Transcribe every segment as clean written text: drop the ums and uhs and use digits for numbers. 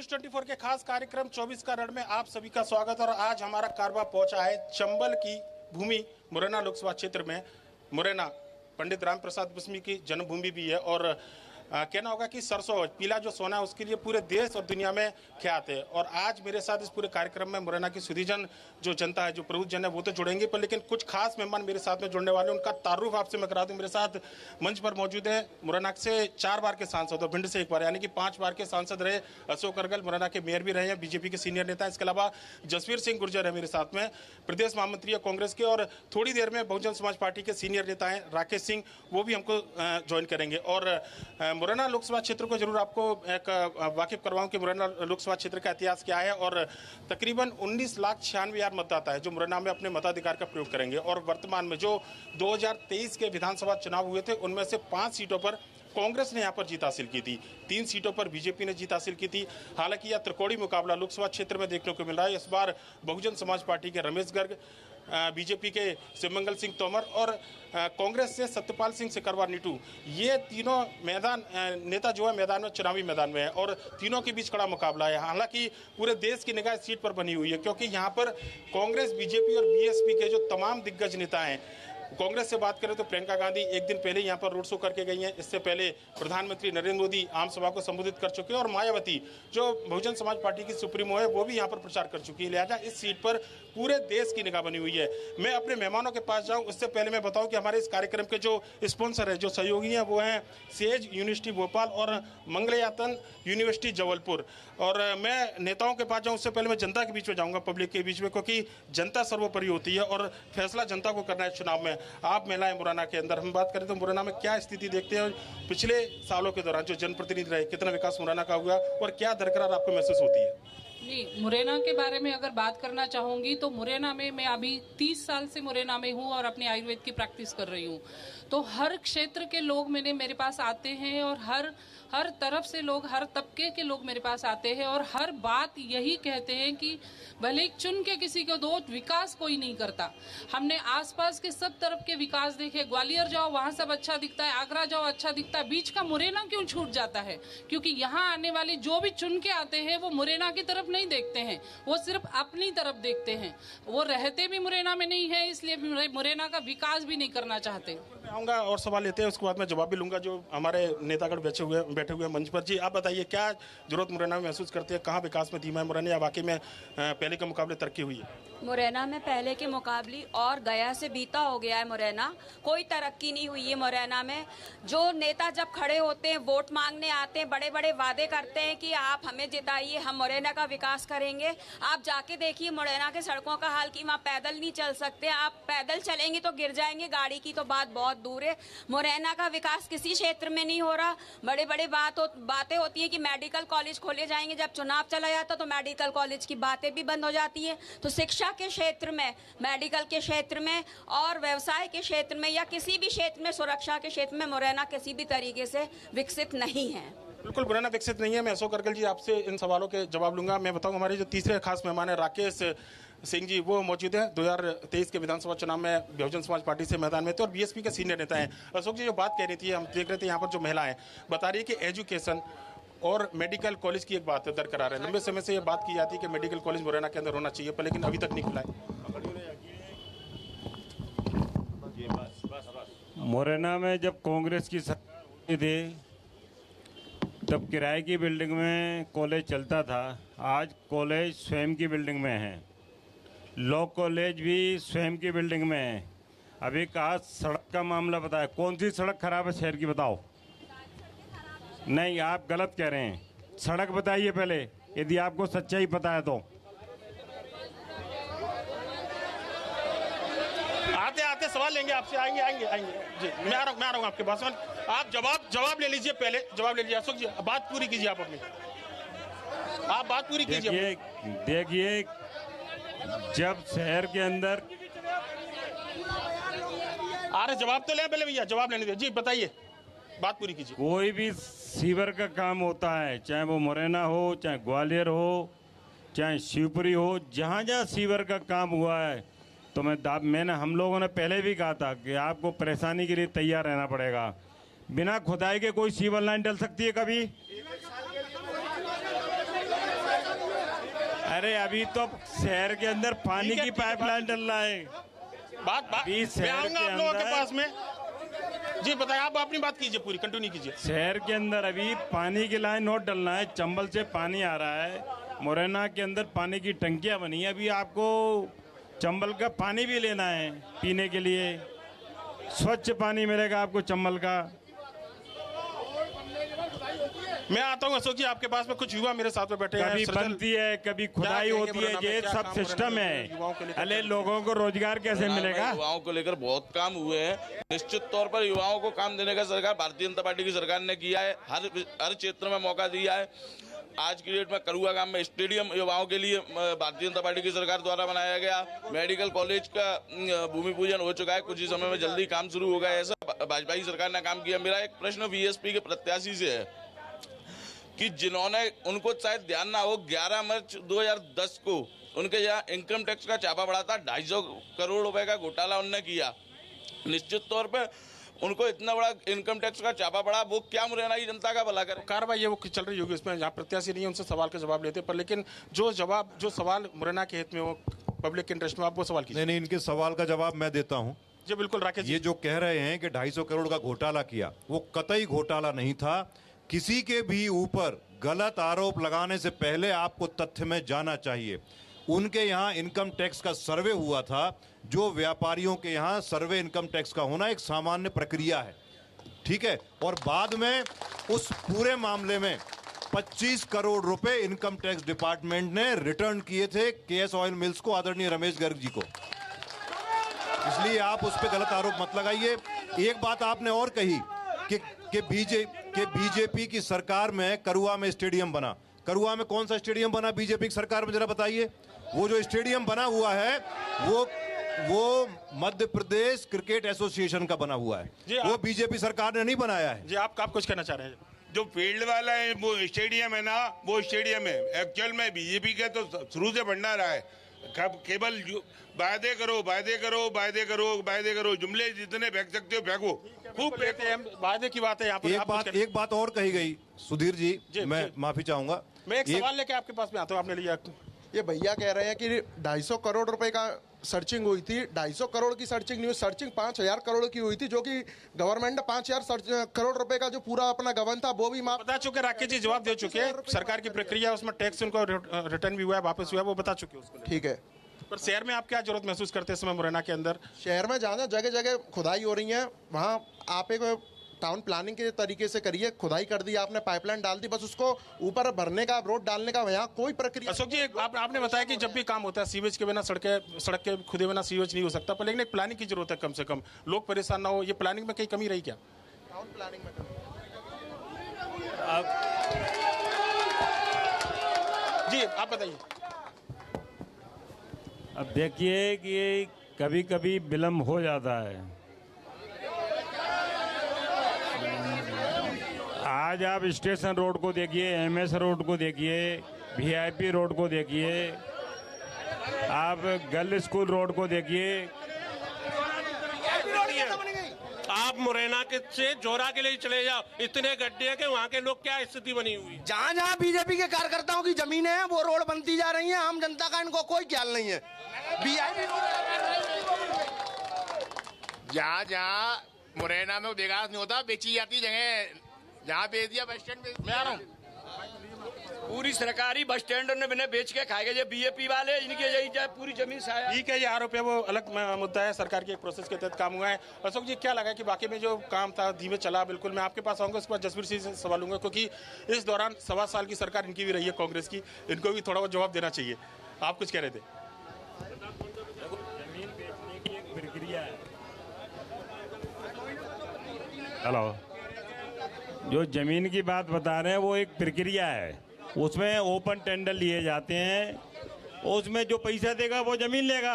News 24 के खास कार्यक्रम 24 का रण में आप सभी का स्वागत। और आज हमारा कारवा पहुंचा है चंबल की भूमि मुरैना लोकसभा क्षेत्र में। मुरैना पंडित राम प्रसाद बिस्मिल की जन्मभूमि भी है और कहना होगा कि सरसों पीला जो सोना है उसके लिए पूरे देश और दुनिया में ख्यात है। और आज मेरे साथ इस पूरे कार्यक्रम में मुरैना की सुधीजन जो जनता है, जो प्रबुद्ध जन है, वो तो जुड़ेंगे, पर लेकिन कुछ खास मेहमान मेरे साथ में जुड़ने वाले, उनका तारुफ आपसे मैं करा दूं। मेरे साथ मंच पर मौजूद है मुरैना से 4 बार के सांसद और भिंड से 1 बार, यानी कि 5 बार के सांसद रहे अशोक अर्गल, मुरैना के मेयर भी रहे हैं, बीजेपी के सीनियर नेता। इसके अलावा जसवीर सिंह गुर्जर है मेरे साथ में, प्रदेश महामंत्री है कांग्रेस के, और थोड़ी देर में बहुजन समाज पार्टी के सीनियर नेता हैं राकेश सिंह, वो भी हमको ज्वाइन करेंगे। और मुरैना लोकसभा क्षेत्र को जरूर आपको एक वाकिफ करवाऊं कि मुरैना लोकसभा क्षेत्र का इतिहास क्या है। और तकरीबन 19,96,000 मतदाता है जो मुरैना में अपने मताधिकार का प्रयोग करेंगे। और वर्तमान में जो 2023 के विधानसभा चुनाव हुए थे उनमें से 5 सीटों पर कांग्रेस ने यहां पर जीत हासिल की थी, 3 सीटों पर बीजेपी ने जीत हासिल की थी। हालांकि यह त्रिकोणीय मुकाबला लोकसभा क्षेत्र में देखने को मिल रहा है। इस बार बहुजन समाज पार्टी के रमेश गर्ग, बीजेपी के शिवमंगल सिंह तोमर और कांग्रेस से सत्यपाल सिंह सिकरवा नीटू, ये तीनों नेता जो है मैदान में, चुनावी मैदान में है और तीनों के बीच कड़ा मुकाबला है। हालांकि पूरे देश की निगाह इस सीट पर बनी हुई है क्योंकि यहाँ पर कांग्रेस, बीजेपी और बीएसपी के जो तमाम दिग्गज नेता हैं, कांग्रेस से बात करें तो प्रियंका गांधी एक दिन पहले यहाँ पर रोड शो करके गई हैं। इससे पहले प्रधानमंत्री नरेंद्र मोदी आम सभा को संबोधित कर चुके हैं और मायावती जो बहुजन समाज पार्टी की सुप्रीमो है वो भी यहाँ पर प्रचार कर चुकी है। लिहाजा इस सीट पर पूरे देश की निगाह बनी हुई है। मैं अपने मेहमानों के पास जाऊँ उससे पहले मैं बताऊँ कि हमारे इस कार्यक्रम के जो स्पॉन्सर है, जो सहयोगी हैं, वो हैं सेज यूनिवर्सिटी भोपाल और मंगलयातन यूनिवर्सिटी जबलपुर। और मैं नेताओं के पास जाऊँ उससे पहले मैं जनता के बीच में जाऊँगा, पब्लिक के बीच में, क्योंकि जनता सर्वोपरि होती है और फैसला जनता को करना है चुनाव में। आप महिलाएं मुरैना के अंदर हम बात करें तो मुरैना में क्या स्थिति देखते हैं? पिछले सालों के दौरान जो जनप्रतिनिधि रहे, कितना विकास मुरैना का हुआ और क्या दरकरार आपको महसूस होती है? जी, मुरैना के बारे में अगर बात करना चाहूंगी तो मुरैना में मैं अभी 30 साल से मुरैना में हूँ और अपने आयुर्वेद की प्रैक्टिस कर रही हूँ। तो हर क्षेत्र के लोग मेरे पास आते हैं और हर तरफ से लोग, हर तबके के लोग मेरे पास आते हैं और हर बात यही कहते हैं कि भले चुन के किसी को दो, विकास कोई नहीं करता। हमने आसपास के सब तरफ के विकास देखे, ग्वालियर जाओ वहाँ सब अच्छा दिखता है, आगरा जाओ अच्छा दिखता है, बीच का मुरैना क्यों छूट जाता है? क्योंकि यहाँ आने वाले जो भी चुन के आते हैं वो मुरैना की तरफ नहीं देखते हैं, वो सिर्फ अपनी तरफ देखते हैं। वो रहते भी मुरैना में नहीं है, इसलिए मुरैना का विकास भी नहीं करना चाहते। मैं आऊँगा और सवाल लेते हैं, उसके बाद मैं जवाब भी लूँगा जो हमारे नेतागढ़ बैठे हुए मंच पर। जी, आप बताइए क्या जरूरत मुरैना में महसूस करते हैं? कहाँ विकास में धीमा है मुरैना या वाकई में पहले के मुकाबले तरक्की हुई है? मुरैना में पहले के मुकाबले और गया से बीता हो गया है मुरैना, कोई तरक्की नहीं हुई है मुरैना में। जो नेता जब खड़े होते हैं, वोट मांगने आते हैं, बड़े बड़े वादे करते हैं कि आप हमें जिताइए, हम मुरैना का विकास करेंगे। आप जाके देखिए मुरैना के सड़कों का हाल कि वहाँ पैदल नहीं चल सकते, आप पैदल चलेंगे तो गिर जाएंगे, गाड़ी की तो बात बहुत दूर है। मुरैना का विकास किसी क्षेत्र में नहीं हो रहा। बड़े बड़े बातें होती है कि मेडिकल कॉलेज खोले जाएंगे, जब चुनाव चला जाता तो मेडिकल कॉलेज की बातें भी बंद हो जाती है। तो शिक्षा के क्षेत्र में, मेडिकल के क्षेत्र में और व्यवसाय के क्षेत्र में या किसी भी क्षेत्र में, सुरक्षा के क्षेत्र में मुरैना किसी भी तरीके से विकसित नहीं है। बिल्कुल मुरैना विकसित नहीं है। मैं अशोक अर्गल जी आपसे इन सवालों के जवाब लूंगा। मैं बताऊं हमारे जो तीसरे खास मेहमान है राकेश सिंह जी, वो मौजूद हैं। 2023 के विधानसभा चुनाव में बहुजन समाज पार्टी से मैदान में थे और बीएसपी के सीनियर नेता हैं। अशोक जी, जो बात कह रही थी, हम देख रहे थे यहाँ पर जो महिला है बता रही है कि एजुकेशन और मेडिकल कॉलेज की एक बात दरकरार है। लंबे समय से ये बात की जाती है कि मेडिकल कॉलेज मुरैना के अंदर होना चाहिए, पर लेकिन अभी तक नहीं खुला है। मुरैना में जब कांग्रेस की सरकार होती थी तब किराए की बिल्डिंग में कॉलेज चलता था। आज कॉलेज स्वयं की बिल्डिंग में है, लॉ कॉलेज भी स्वयं की बिल्डिंग में है। अभी कहा सड़क का मामला बताया, कौन सी सड़क खराब है शहर की बताओ? नहीं, आप गलत कह रहे हैं। सड़क बताइए पहले, यदि आपको सच्चाई पता है तो। आते आते सवाल लेंगे आपसे, आएंगे जी। मैं आ रहा हूँ आपके पास। आप जवाब ले लीजिए, पहले जवाब ले लीजिए। अशोक जी, बात पूरी कीजिए, आप अपनी बात पूरी कीजिए। देखिए, जब शहर के अंदर अरे जवाब तो ले पहले भैया, जवाब लेने दीजिए। जी बताइए, बात पूरी कीजिए। कोई भी सीवर का काम होता है, चाहे वो मुरैना हो, चाहे ग्वालियर हो, चाहे शिवपुरी हो, जहाँ जहाँ सीवर का काम हुआ है तो मैंने हम लोगों ने पहले भी कहा था कि आपको परेशानी के लिए तैयार रहना पड़ेगा। बिना खुदाई के कोई सीवर लाइन डल सकती है कभी? अरे अभी तो शहर के अंदर पानी ठीक है, की ठीक है, पाइपलाइन डल रहा है। बात अभी मैं शहर आऊंगा के आप लोगों के अंदर- पास में। जी बताइए, आप अपनी बात कीजिए, पूरी कंटिन्यू कीजिए। शहर के अंदर अभी पानी की लाइन और डलना है, चंबल से पानी आ रहा है, मुरैना के अंदर पानी की टंकियां बनी है। अभी आपको चंबल का पानी भी लेना है पीने के लिए, स्वच्छ पानी मिलेगा आपको चंबल का। मैं आता हूँ अशोक जी आपके पास में, कुछ युवा मेरे साथ में बैठे हैं। कभी सृजन, बनती है, कभी खुदाई कहेंगे होती है, मुरैना में ये क्या सब काम सिस्टम मुरैना में युवाओं को है। लेकर अरे लोगों को रोजगार कैसे मिलेगा? युवाओं को लेकर बहुत काम हुए हैं। निश्चित तौर पर युवाओं को काम देने का सरकार भारतीय जनता पार्टी की सरकार ने किया है। हर क्षेत्र में मौका दिया है। आज की डेट में करुआ गांव में स्टेडियम युवाओं के लिए भारतीय जनता पार्टी की सरकार द्वारा बनाया गया। मेडिकल कॉलेज का भूमि पूजन हो चुका है, कुछ ही समय में जल्दी काम शुरू होगा। ऐसा भाजपा की सरकार ने काम किया। मेरा एक प्रश्न बीएसपी के प्रत्याशी से है कि जिन्होंने, उनको शायद ध्यान ना हो, 11 मार्च 2010 को उनके यहाँ इनकम टैक्स का छापा पड़ा था। 250 करोड़ रुपए का घोटाला उनने किया। निश्चित तौर पे उनको इतना बड़ा इनकम टैक्स का छापा पड़ा, वो क्या मुरैना की जनता का भला करे? कार्रवाई ये वो चल रही होगी, उसमें जहाँ प्रत्याशी नहीं है उनसे सवाल का जवाब लेते, पर लेकिन जो सवाल मुरैना के हित में हो, पब्लिक के इंटरेस्ट में, आप वो सवाल कीजिए। नहीं, इनके सवाल का जवाब मैं देता हूं। जी बिल्कुल राकेश जी। ये जो कह रहे हैं कि 250 करोड़ का घोटाला किया, वो कतई घोटाला नहीं था। किसी के भी ऊपर गलत आरोप लगाने से पहले आपको तथ्य में जाना चाहिए। उनके यहाँ इनकम टैक्स का सर्वे हुआ था। जो व्यापारियों के यहाँ सर्वे इनकम टैक्स का होना एक सामान्य प्रक्रिया है, ठीक है। और बाद में उस पूरे मामले में 25 करोड़ रुपए इनकम टैक्स डिपार्टमेंट ने रिटर्न किए थे केएस ऑयल मिल्स को, आदरणीय रमेश गर्ग जी को। इसलिए आप उस पर गलत आरोप मत लगाइए। एक बात आपने और कही कि बीजेपी की सरकार में करुआ में स्टेडियम बना। करुआ में कौन सा स्टेडियम बना बीजेपी की सरकार में, जरा बताइए। वो जो स्टेडियम बना हुआ है वो मध्य प्रदेश क्रिकेट एसोसिएशन का बना हुआ है, वो बीजेपी सरकार ने नहीं बनाया है। जी आप कुछ कहना चाह रहे हैं? जो फील्ड वाला है वो स्टेडियम है ना, वो स्टेडियम है। एक्चुअल में बीजेपी के तो शुरू से बढ़ना रहा है। केवल वायदे करो, वायदे करो, वायदे करो, वायदे करो, जुमले जितने फेंक सकते हो फेंको, खूब फेंकते हैं। वायदे की बात है यहाँ पर। एक बात और कही गई सुधीर जी, मैं माफी चाहूंगा। मैं एक सवाल लेके आपके पास में आता हूँ, आपने लिया। ये भैया कह रहे हैं कि 250 करोड़ रुपए का सर्चिंग हुई थी। 250 करोड़ की सर्चिंग नहीं हुई, सर्चिंग 5000 करोड़ की हुई थी, जो कि गवर्नमेंट ने 5000 करोड़ रुपए का जो पूरा अपना गबन था वो भी माफ बता चुके। राकेश जी जवाब दे चुके हैं। सरकार की प्रक्रिया, उसमें टैक्स उनको रिटर्न भी हुआ है, वापस हुआ है, वो बता चुके उसको। ठीक है। पर शहर में आप क्या जरूरत महसूस करते हैं इस समय मुरैना के अंदर? शहर में जहाँ जगह जगह खुदाई हो रही है, वहाँ आप एक टाउन प्लानिंग के तरीके से करिए। खुदाई कर दी आपने, पाइपलाइन डाल दी, बस उसको ऊपर भरने का, रोड डालने का यहाँ कोई प्रक्रिया। अशोक जी आपने बताया कि जब भी काम होता है सीवेज के बिना, सड़क के खुदे बिना सीवेज नहीं हो सकता, पर लेकिन एक प्लानिंग की जरूरत है, कम से कम लोग परेशान ना हो। ये प्लानिंग में कहीं कमी रही क्या? टाउन प्लानिंग में जी आप बताइए। अब देखिए कि कभी कभी विलम्ब हो जाता है। आज आप स्टेशन रोड को देखिए, एमएस रोड को देखिए, वीआईपी रोड को देखिए, आप गर्ल स्कूल रोड को देखिए। आप मुरैना के से जोरा के लिए चले जाओ, इतने गड्ढे हैं कि वहाँ के लोग क्या स्थिति बनी हुई। जहाँ जहाँ बीजेपी के कार्यकर्ताओं की जमीनें हैं वो रोड बनती जा रही हैं, आम जनता का इनको कोई ख्याल नहीं है। जहाँ जहाँ मुरैना में विकास नहीं होता, बेची जाती जगह, जहाँ बेच दिया बस स्टैंड में आ रहा हूँ। पूरी सरकारी बस स्टैंड ने बेच के खाएगा ये बीजेपी वाले, इनके यही जाए पूरी जमीन साया। ठीक है, ये आरोप है, वो अलग मुद्दा है। सरकार के एक प्रोसेस के तहत काम हुआ है। अशोक जी क्या लगा कि बाकी में जो काम था धीमे चला? बिल्कुल मैं आपके पास आऊंगा, उसके बाद जसवीर सिंह से सवाल लूंगा, क्योंकि इस दौरान 1.25 साल की सरकार इनकी भी रही है, कांग्रेस की, इनको भी थोड़ा बहुत जवाब देना चाहिए। आप कुछ कह रहे थे? जमीन बेचने की एक प्रक्रिया है। हेलो, जो जमीन की बात बता रहे हैं वो एक प्रक्रिया है। उसमें ओपन टेंडर लिए जाते हैं, उसमें जो पैसा देगा वो जमीन लेगा।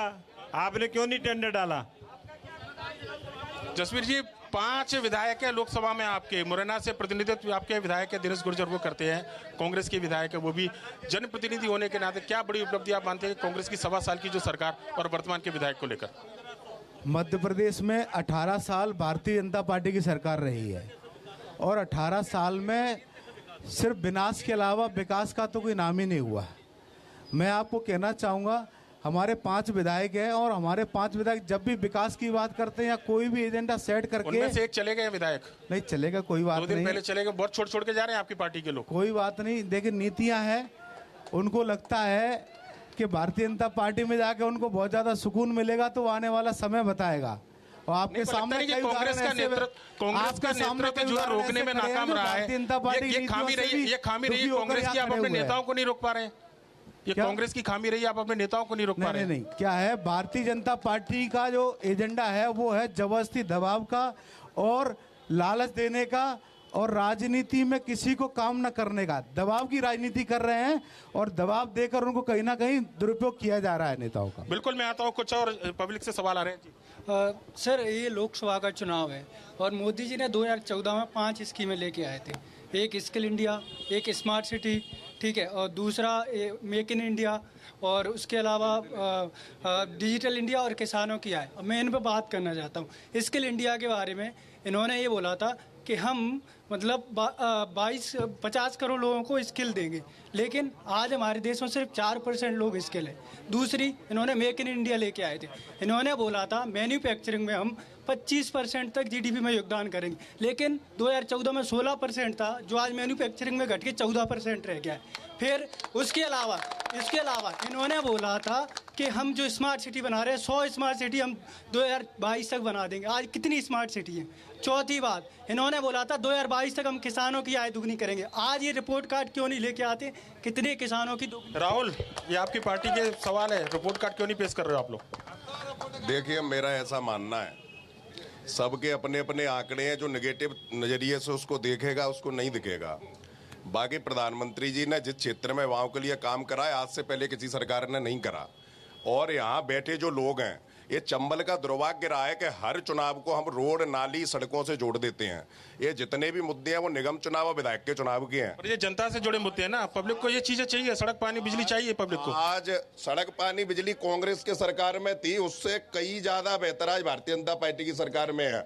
आपने क्यों नहीं टेंडर डाला? जसवीर जी 5 विधायक है लोकसभा में आपके, मुरैना से प्रतिनिधित्व आपके विधायक है दिनेश गुर्जर वो करते हैं, कांग्रेस के विधायक है, वो भी जनप्रतिनिधि होने के नाते क्या बड़ी उपलब्धि आप मानते हैं कांग्रेस की 1.25 साल की जो सरकार और वर्तमान के विधायक को लेकर? मध्य प्रदेश में 18 साल भारतीय जनता पार्टी की सरकार रही है और 18 साल में सिर्फ विनाश के अलावा विकास का तो कोई नाम ही नहीं हुआ। मैं आपको कहना चाहूँगा, हमारे 5 विधायक हैं और हमारे 5 विधायक जब भी विकास की बात करते हैं या कोई भी एजेंडा सेट करके, उनमें से एक चले गए विधायक। नहीं चलेगा, कोई बात 2 दिन नहीं, पहले चले गए, बहुत छोड़ के जा रहे हैं आपकी पार्टी के लोग। कोई बात नहीं। देखिए नीतियां हैं, उनको लगता है कि भारतीय जनता पार्टी में जाके उनको बहुत ज्यादा सुकून मिलेगा, तो आने वाला समय बताएगा। और आपके सामने कई कांग्रेस का नेतृत्व जो रोकने में नाकाम रहा है, ये खामी रही कांग्रेस की, आप अपने नेताओं को नहीं रोक पा रहे हैं। ये कांग्रेस की खामी रही, आप अपने नेताओं को नहीं रोक पा रहे हैं। नहीं, क्या है, भारतीय जनता पार्टी का जो एजेंडा है वो है जबरदस्ती दबाव का और लालच देने का, और राजनीति में किसी को काम न करने का। दबाव की राजनीति कर रहे हैं और दबाव देकर उनको कहीं ना कहीं दुरुपयोग किया जा रहा है नेताओं का। बिल्कुल, मैं आता हूँ, कुछ और पब्लिक से सवाल आ रहे हैं। सर, ये लोकसभा का चुनाव है और मोदी जी ने 2014 में 5 स्कीमें लेके आए थे। एक स्किल इंडिया, एक स्मार्ट सिटी, ठीक है, और दूसरा मेक इन इंडिया, और उसके अलावा डिजिटल इंडिया और किसानों की आय। मैं इन पर बात करना चाहता हूँ। स्किल इंडिया के बारे में इन्होंने ये बोला था कि हम मतलब 50 करोड़ लोगों को स्किल देंगे, लेकिन आज हमारे देश में सिर्फ 4% लोग स्किल है। दूसरी, इन्होंने मेक इन इंडिया लेके आए थे। इन्होंने बोला था मैन्युफैक्चरिंग में हम 25% तक जीडीपी में योगदान करेंगे, लेकिन 2014 में 16% था, जो आज मैन्युफैक्चरिंग में घट के 14% रह गया है। फिर इसके अलावा इन्होंने बोला था कि हम जो स्मार्ट सिटी बना रहे हैं, 100 स्मार्ट सिटी हम 2022 तक बना देंगे। आज कितनी स्मार्ट सिटी है? चौथी बात, इन्होंने बोला था 2022 तक हम किसानों की आय दुगनी करेंगे। आज ये रिपोर्ट कार्ड क्यों नहीं लेके आते? कितने किसानों की राहुल, ये आपकी पार्टी के सवाल है, रिपोर्ट कार्ड क्यों नहीं पेश कर रहे हो आप लोग? देखिए, मेरा ऐसा मानना है, सबके अपने अपने आंकड़े हैं। जो नेगेटिव नजरिए से उसको देखेगा उसको नहीं दिखेगा। बाकी प्रधानमंत्री जी ने जिस क्षेत्र में युवाओं के लिए काम करा है, आज से पहले किसी सरकार ने नहीं करा। और यहाँ बैठे जो लोग हैं, ये चंबल का दुर्भाग्य रहा है कि हर चुनाव को हम रोड, नाली, सड़कों से जोड़ देते हैं। ये जितने भी मुद्दे हैं वो निगम चुनाव और विधायक के चुनाव के हैं। और ये जनता से जुड़े मुद्दे हैं ना, पब्लिक को ये चीजें चाहिए, सड़क, पानी, बिजली चाहिए पब्लिक को। आज सड़क, पानी, बिजली कांग्रेस के सरकार में थी, उससे कई ज्यादा बेहतर आज भारतीय जनता पार्टी की सरकार में है।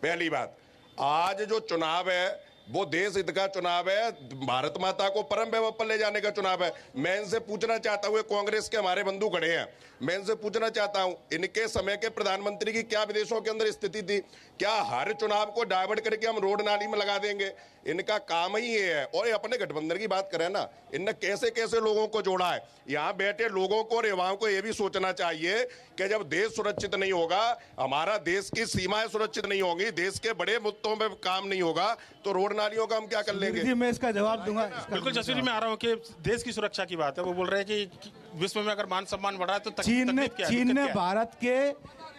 पहली बात, आज जो चुनाव है वो देश हित का चुनाव है, भारत माता को परम वैभव पर ले जाने का चुनाव है। मैं इनसे पूछना चाहता हूँ, कांग्रेस के हमारे बंधु खड़े हैं, मैं इनसे पूछना चाहता हूँ, इनके समय के प्रधानमंत्री की क्या विदेशों के अंदर स्थिति थी? क्या हर चुनाव को डाइवर्ट करके हम रोड, नाली में लगा देंगे? इनका काम ही ये है। और ये अपने गठबंधन की बात करें ना, इनने कैसे कैसे लोगों को जोड़ा है। यहाँ बैठे लोगों को और युवाओं को ये भी सोचना चाहिए कि जब देश सुरक्षित नहीं होगा, हमारा देश की सीमाएं सुरक्षित नहीं होंगी, देश के बड़े मुद्दों में काम नहीं होगा, तो रोड, नालियों का हम क्या कर लेंगे? जी, मैं इसका जवाब दूंगा। बिल्कुल जसवीर जी, मैं आ रहा हूँ कि देश की सुरक्षा की बात है। वो बोल रहे हैं कि विश्व में अगर मान सम्मान बढ़ा है तो चीन ने भारत के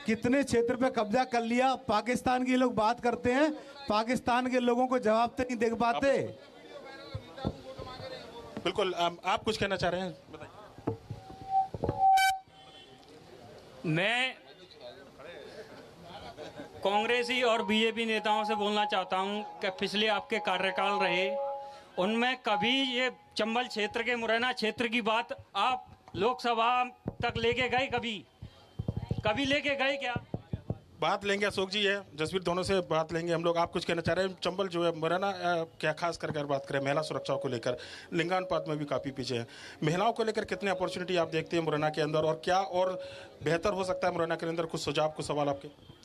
कितने क्षेत्र पे कब्जा कर लिया? पाकिस्तान के लोग बात करते हैं, पाकिस्तान के लोगों को जवाब तो नहीं दे पाते। बिल्कुल, आप कुछ कहना चाह रहे हैं, बताइए। मैं कांग्रेसी और बीजेपी नेताओं से बोलना चाहता हूं कि पिछले आपके कार्यकाल रहे, उनमें कभी ये चंबल क्षेत्र के, मुरैना क्षेत्र की बात आप लोकसभा तक लेके गए? कभी लेके गए क्या? बात लेंगे, अशोक जी है, जसवीर, दोनों से बात लेंगे हम लोग। आप कुछ कहना चाह रहे हैं? चंबल जो है, मुरैना, क्या खास करके बात करें महिला सुरक्षा को लेकर, लिंगानुपात में भी काफी पीछे है। महिलाओं को लेकर कितने अपॉर्चुनिटी आप देखते हैं मुरैना के अंदर, और क्या और बेहतर हो सकता है मुरैना के अंदर? कुछ सुझाव, कुछ सवाल आपके।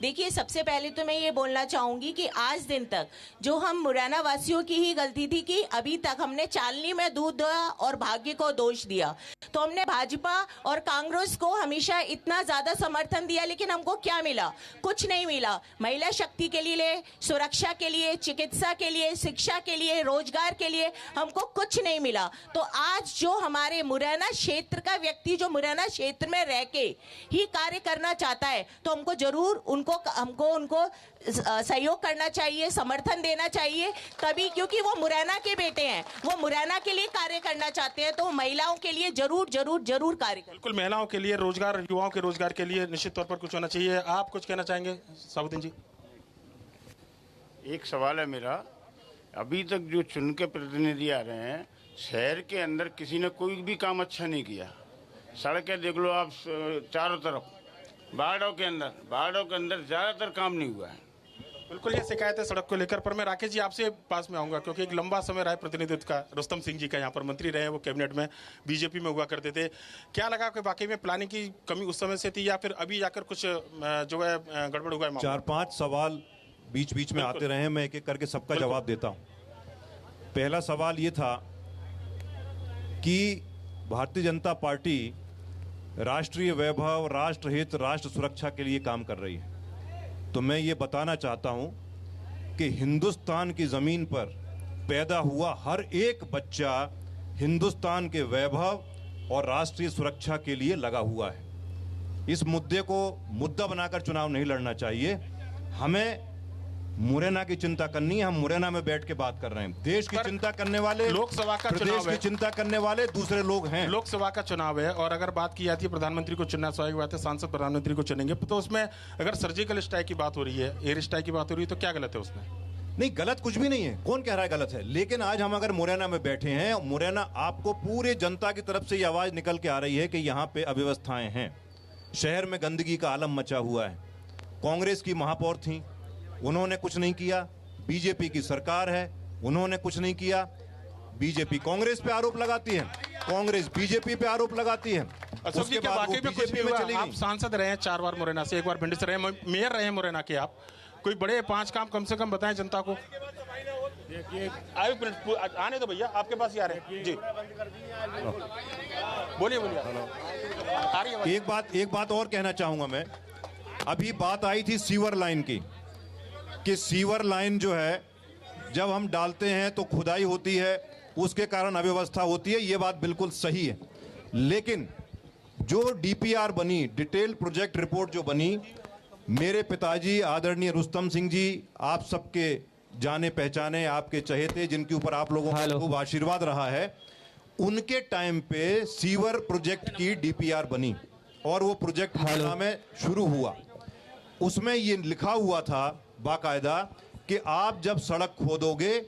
देखिए, सबसे पहले तो मैं ये बोलना चाहूंगी कि आज दिन तक जो हम मुरैना वासियों की ही गलती थी कि अभी तक हमने चालनी में दूध दिया और भाग्य को दोष दिया। तो हमने भाजपा और कांग्रेस को हमेशा इतना ज्यादा समर्थन दिया, लेकिन हमको क्या मिला? कुछ नहीं मिला। महिला शक्ति के लिए, सुरक्षा के लिए, चिकित्सा के लिए, शिक्षा के लिए, रोजगार के लिए हमको कुछ नहीं मिला। तो आज जो हमारे मुरैना क्षेत्र का व्यक्ति जो मुरैना क्षेत्र में रह के ही कार्य करना चाहता है, तो हमको जरूर हमको उनको सहयोग करना चाहिए, समर्थन देना चाहिए। तभी, क्योंकि वो मुरैना के बेटे हैं, वो मुरैना के लिए कार्य करना चाहते हैं, तो महिलाओं के लिए जरूर जरूर जरूर कार्य करें। बिल्कुल, महिलाओं के लिए, रोजगार, युवाओं के रोजगार के लिए निश्चित तौर पर कुछ होना चाहिए। आप कुछ कहना चाहेंगे साबुद्दीन जी? एक सवाल है मेरा, अभी तक जो चुन के प्रतिनिधि आ रहे हैं, शहर के अंदर किसी ने कोई भी काम अच्छा नहीं किया। सड़कें देख लो आप चारों तरफ, वार्डों के अंदर ज़्यादातर काम नहीं हुआ है। बिल्कुल ये शिकायत है सड़क को लेकर। पर मैं राकेश जी आपसे पास में आऊंगा, क्योंकि एक लंबा समय रहा है प्रतिनिधित्व का रुस्तम सिंह जी का, यहाँ पर मंत्री रहे, वो कैबिनेट में बीजेपी में हुआ करते थे। क्या लगा कि वाकई में प्लानिंग की कमी उस समय से थी या फिर अभी जाकर कुछ जो है गड़बड़ हुआ है? 4-5 सवाल बीच बीच में आते रहे, मैं एक एक करके सबका जवाब देता हूँ। पहला सवाल ये था कि भारतीय जनता पार्टी राष्ट्रीय वैभव, राष्ट्रहित, राष्ट्र सुरक्षा के लिए काम कर रही है। तो मैं ये बताना चाहता हूं कि हिंदुस्तान की ज़मीन पर पैदा हुआ हर एक बच्चा हिंदुस्तान के वैभव और राष्ट्रीय सुरक्षा के लिए लगा हुआ है। इस मुद्दे को मुद्दा बनाकर चुनाव नहीं लड़ना चाहिए। हमें मुरैना की चिंता करनी है। हम मुरैना में बैठ के बात कर रहे हैं। देश की चिंता करने वाले, लोकसभा का प्रदेश चुनाव की है, चिंता करने वाले दूसरे लोग हैं। लोकसभा का चुनाव है और अगर बात की जाती है प्रधानमंत्री को चुनना, स्वाभाविक बात है सांसद प्रधानमंत्री को चुनेंगे, तो उसमें अगर सर्जिकल स्ट्राइक की बात हो रही है, एयर स्ट्राइक की बात हो रही है, तो क्या गलत है उसमें? नहीं, गलत कुछ भी नहीं है। कौन कह रहा है गलत है? लेकिन आज हम अगर मुरैना में बैठे हैं, मुरैना आपको पूरे जनता की तरफ से ये आवाज निकल के आ रही है कि यहाँ पे अव्यवस्थाएं हैं, शहर में गंदगी का आलम मचा हुआ है। कांग्रेस की महापौर थी, उन्होंने कुछ नहीं किया। बीजेपी की सरकार है, उन्होंने कुछ नहीं किया। बीजेपी कांग्रेस पे आरोप लगाती है, कांग्रेस बीजेपी पे आरोप लगाती है। अशोक जी, क्या वाकई में कुछ नहीं हुआ? आप सांसद रहे हैं 4 बार मुरैना से, 1 बार भिंड से रहे, मेयर रहे मुरैना के। आप कोई बड़े 5 काम कम से कम बताएं जनता को। आने दो भैया, आपके पास ही आ रहे हैं जी, बोलिए बोलिए। एक बात और कहना चाहूंगा मैं। अभी बात आई थी सीवर लाइन की, कि सीवर लाइन जो है जब हम डालते हैं तो खुदाई होती है, उसके कारण अव्यवस्था होती है। ये बात बिल्कुल सही है। लेकिन जो डीपीआर बनी, डिटेल प्रोजेक्ट रिपोर्ट जो बनी, मेरे पिताजी आदरणीय रुस्तम सिंह जी, आप सबके जाने पहचाने, आपके चहेते, जिनके ऊपर आप लोगों का खूब आशीर्वाद रहा है, उनके टाइम पे सीवर प्रोजेक्ट की डीपीआर बनी और वो प्रोजेक्ट मुरैना में शुरू हुआ। उसमें ये लिखा हुआ था बाकायदा कि आप जब सड़क खोदोगे,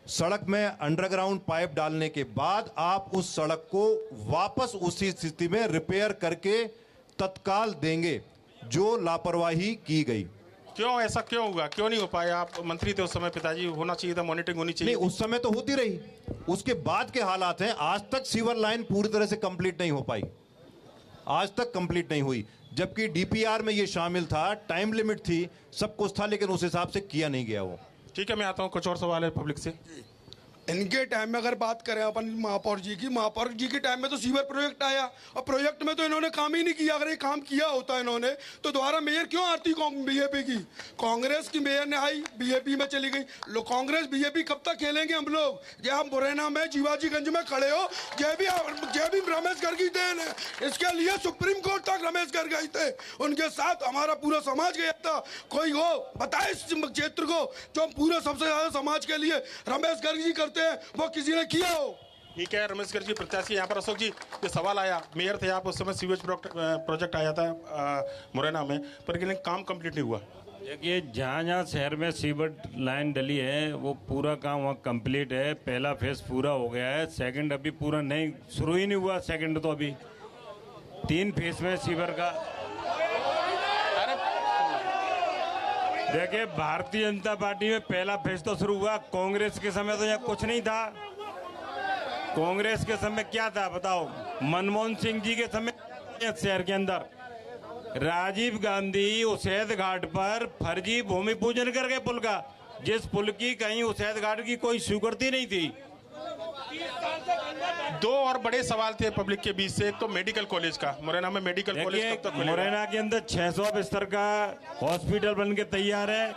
सड़क में अंडरग्राउंड पाइप डालने के बाद आप उस सड़क को वापस उसी स्थिति में रिपेयर करके तत्काल देंगे। जो लापरवाही की गई। क्यों ऐसा क्यों हुआ? क्यों नहीं हो पाया? आप मंत्री थे उस समय, पिताजी, होना चाहिए था, मॉनिटरिंग होनी चाहिए। नहीं, उस समय तो होती रही, उसके बाद के हालात हैं। आज तक सीवर लाइन पूरी तरह से कंप्लीट नहीं हो पाई, आज तक कंप्लीट नहीं हुई, जबकि डीपीआर में ये शामिल था, टाइम लिमिट थी, सब कुछ था, लेकिन उस हिसाब से किया नहीं गया वो। ठीक है, मैं आता हूँ, कुछ और सवाल है पब्लिक से। इनके टाइम में अगर बात करें अपन महापौर जी के टाइम में तो सीवर प्रोजेक्ट आया और प्रोजेक्ट में तो इन्होंने काम ही नहीं किया। अगर ये काम किया होता इन्होंने तो दोबारा मेयर क्यों आती बीजेपी की? कांग्रेस की मेयर ने आई, बीजेपी में चली गई। कांग्रेस बीजेपी कब तक खेलेंगे हम लोग? जब आप मुरैना में जीवाजीगंज में खड़े हो, जब भी रमेश गर्ग की देन है, इसके लिए सुप्रीम कोर्ट तक रमेश गर्ग गए थे, उनके साथ हमारा पूरा समाज गया था। कोई हो बताए इस क्षेत्र को जो पूरे सबसे ज्यादा समाज के लिए रमेश गर्ग जी करते हैं, वो किसी ने किया हो? ठीक है, रमेश गर्ग जी प्रत्याशी यहाँ पर। अशोक जी, ये सवाल आया, मेयर थे आप उस समय, सीवेज प्रोजेक्ट आया था मुरैना में, पर लेकिन काम कंप्लीट नहीं हुआ। देखिए, जहाँ जहाँ शहर में सीवर लाइन डली है वो पूरा काम वहाँ कंप्लीट है। पहला फेज पूरा हो गया है, सेकंड अभी पूरा नहीं, शुरू ही नहीं हुआ सेकंड तो। अभी 3 फेज में सीवर का। देखिए, भारतीय जनता पार्टी में पहला फेज तो शुरू हुआ, कांग्रेस के समय तो यहाँ कुछ नहीं था। कांग्रेस के समय क्या था बताओ? मनमोहन सिंह जी के समय शहर के अंदर राजीव गांधी उसेद घाट पर फर्जी भूमि पूजन कर गए पुल का, जिस पुल की कहीं उसेद घाट की कोई स्वीकृति नहीं थी। 2 और बड़े सवाल थे पब्लिक के बीच से। एक तो मेडिकल कॉलेज का, मुरैना में मेडिकल कॉलेज कब तक खुलेगा? मुरैना के अंदर 600 बिस्तर का हॉस्पिटल बन के तैयार है।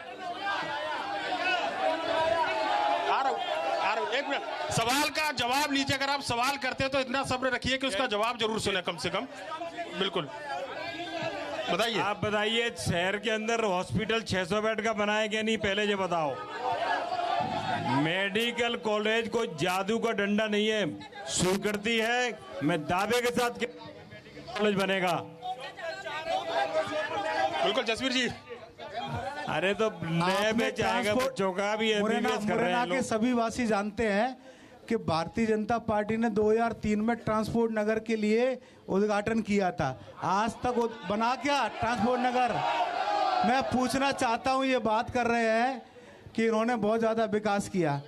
एक मिनट, सवाल का जवाब लीजिए। अगर आप सवाल करते हैं तो इतना सब्र रखिए कि उसका जवाब जरूर सुने कम से कम। बिल्कुल बताइए। आप बताइए, शहर के अंदर हॉस्पिटल 600 बेड का बनाएगा नहीं? पहले ये बताओ। मेडिकल कॉलेज कोई जादू का डंडा नहीं है, स्वीकृति है। मैं दावे के साथ कॉलेज बनेगा। बिल्कुल जसवीर जी। अरे तो नए में जाएगा बच्चों का भी एमबीबीएस कर रहे हैं लोग। के सभी वासी जानते हैं कि भारतीय जनता पार्टी ने 2003 में ट्रांसपोर्ट नगर के लिए उद्घाटन किया था। आज तक बना क्या ट्रांसपोर्ट नगर? मैं पूछना चाहता हूं, ये बात कर रहे हैं कि इन्होंने बहुत ज्यादा विकास किया।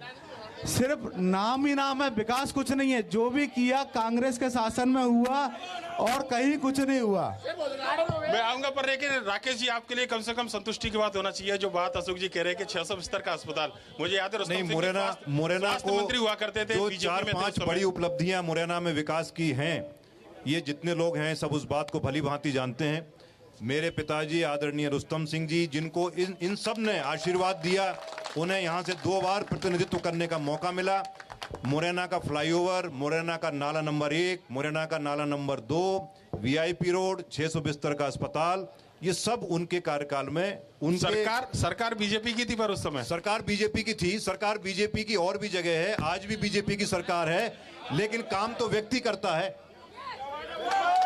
सिर्फ नाम ही नाम है, विकास कुछ नहीं है। जो भी किया कांग्रेस के शासन में हुआ और कहीं कुछ नहीं हुआ। मैं आऊंगा पर लेकिन राकेश जी, आपके लिए कम से कम संतुष्टि की बात होना चाहिए। जो बात अशोक जी कह रहे हैं कि 600 बिस्तर का अस्पताल, मुझे याद है नहीं, मुरैना को मंत्री हुआ करते थे, जो 4-5 बड़ी उपलब्धियां मुरैना में विकास की हैं, ये जितने लोग हैं सब उस बात को भली भांति जानते हैं। मेरे पिताजी आदरणीय रुस्तम सिंह जी, जिनको इन सब ने आशीर्वाद दिया, उन्हें यहाँ से 2 बार प्रतिनिधित्व करने का मौका मिला। मुरैना का फ्लाईओवर, मुरैना का नाला नंबर 1, मुरैना का नाला नंबर 2, वीआईपी रोड, 600 बिस्तर का अस्पताल, ये सब उनके कार्यकाल में। उनके सरकार बीजेपी की थी, पर उस समय सरकार बीजेपी की थी। सरकार बीजेपी की और भी जगह है, आज भी बीजेपी की सरकार है, लेकिन काम तो व्यक्ति करता है।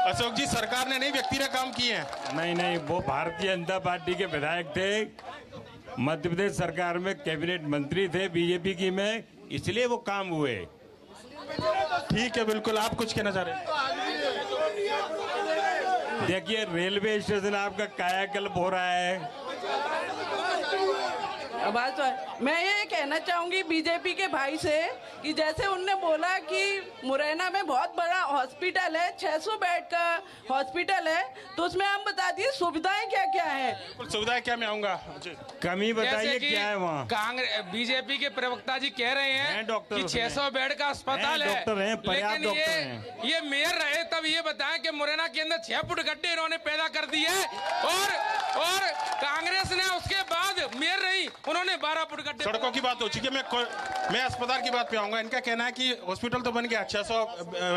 अशोक जी, सरकार ने नहीं, व्यक्ति ने काम किए हैं। नहीं, वो भारतीय जनता पार्टी के विधायक थे, मध्य प्रदेश सरकार में कैबिनेट मंत्री थे बीजेपी की में, इसलिए वो काम हुए। ठीक है, बिल्कुल। आप कुछ कहना चाह रहे हैं? देखिए, रेलवे स्टेशन आपका कायाकल्प हो रहा है। बस मैं ये कहना चाहूंगी बीजेपी के भाई से कि जैसे उनने बोला कि मुरैना में बहुत बड़ा हॉस्पिटल है, 600 बेड का हॉस्पिटल है, तो उसमें हम बता दिए सुविधाएं क्या क्या है। सुविधाएं क्या, मैं आऊंगा। कमी बताइए क्या है वहाँ। कांग्रेस बीजेपी के प्रवक्ता जी कह रहे हैं कि 600 बेड का अस्पताल है, लेकिन ये मेयर रहे तब ये बताएं कि मुरैना के अंदर 6 फुट गड्ढे इन्होंने पैदा कर दिए, और कांग्रेस ने उसके बाद मेयर रही, उन्होंने 12 फुट गड्ढे। सड़कों की बात हो चुकी है, मैं अस्पताल की बात पे आऊंगा। इनका कहना है कि हॉस्पिटल तो बन गया 600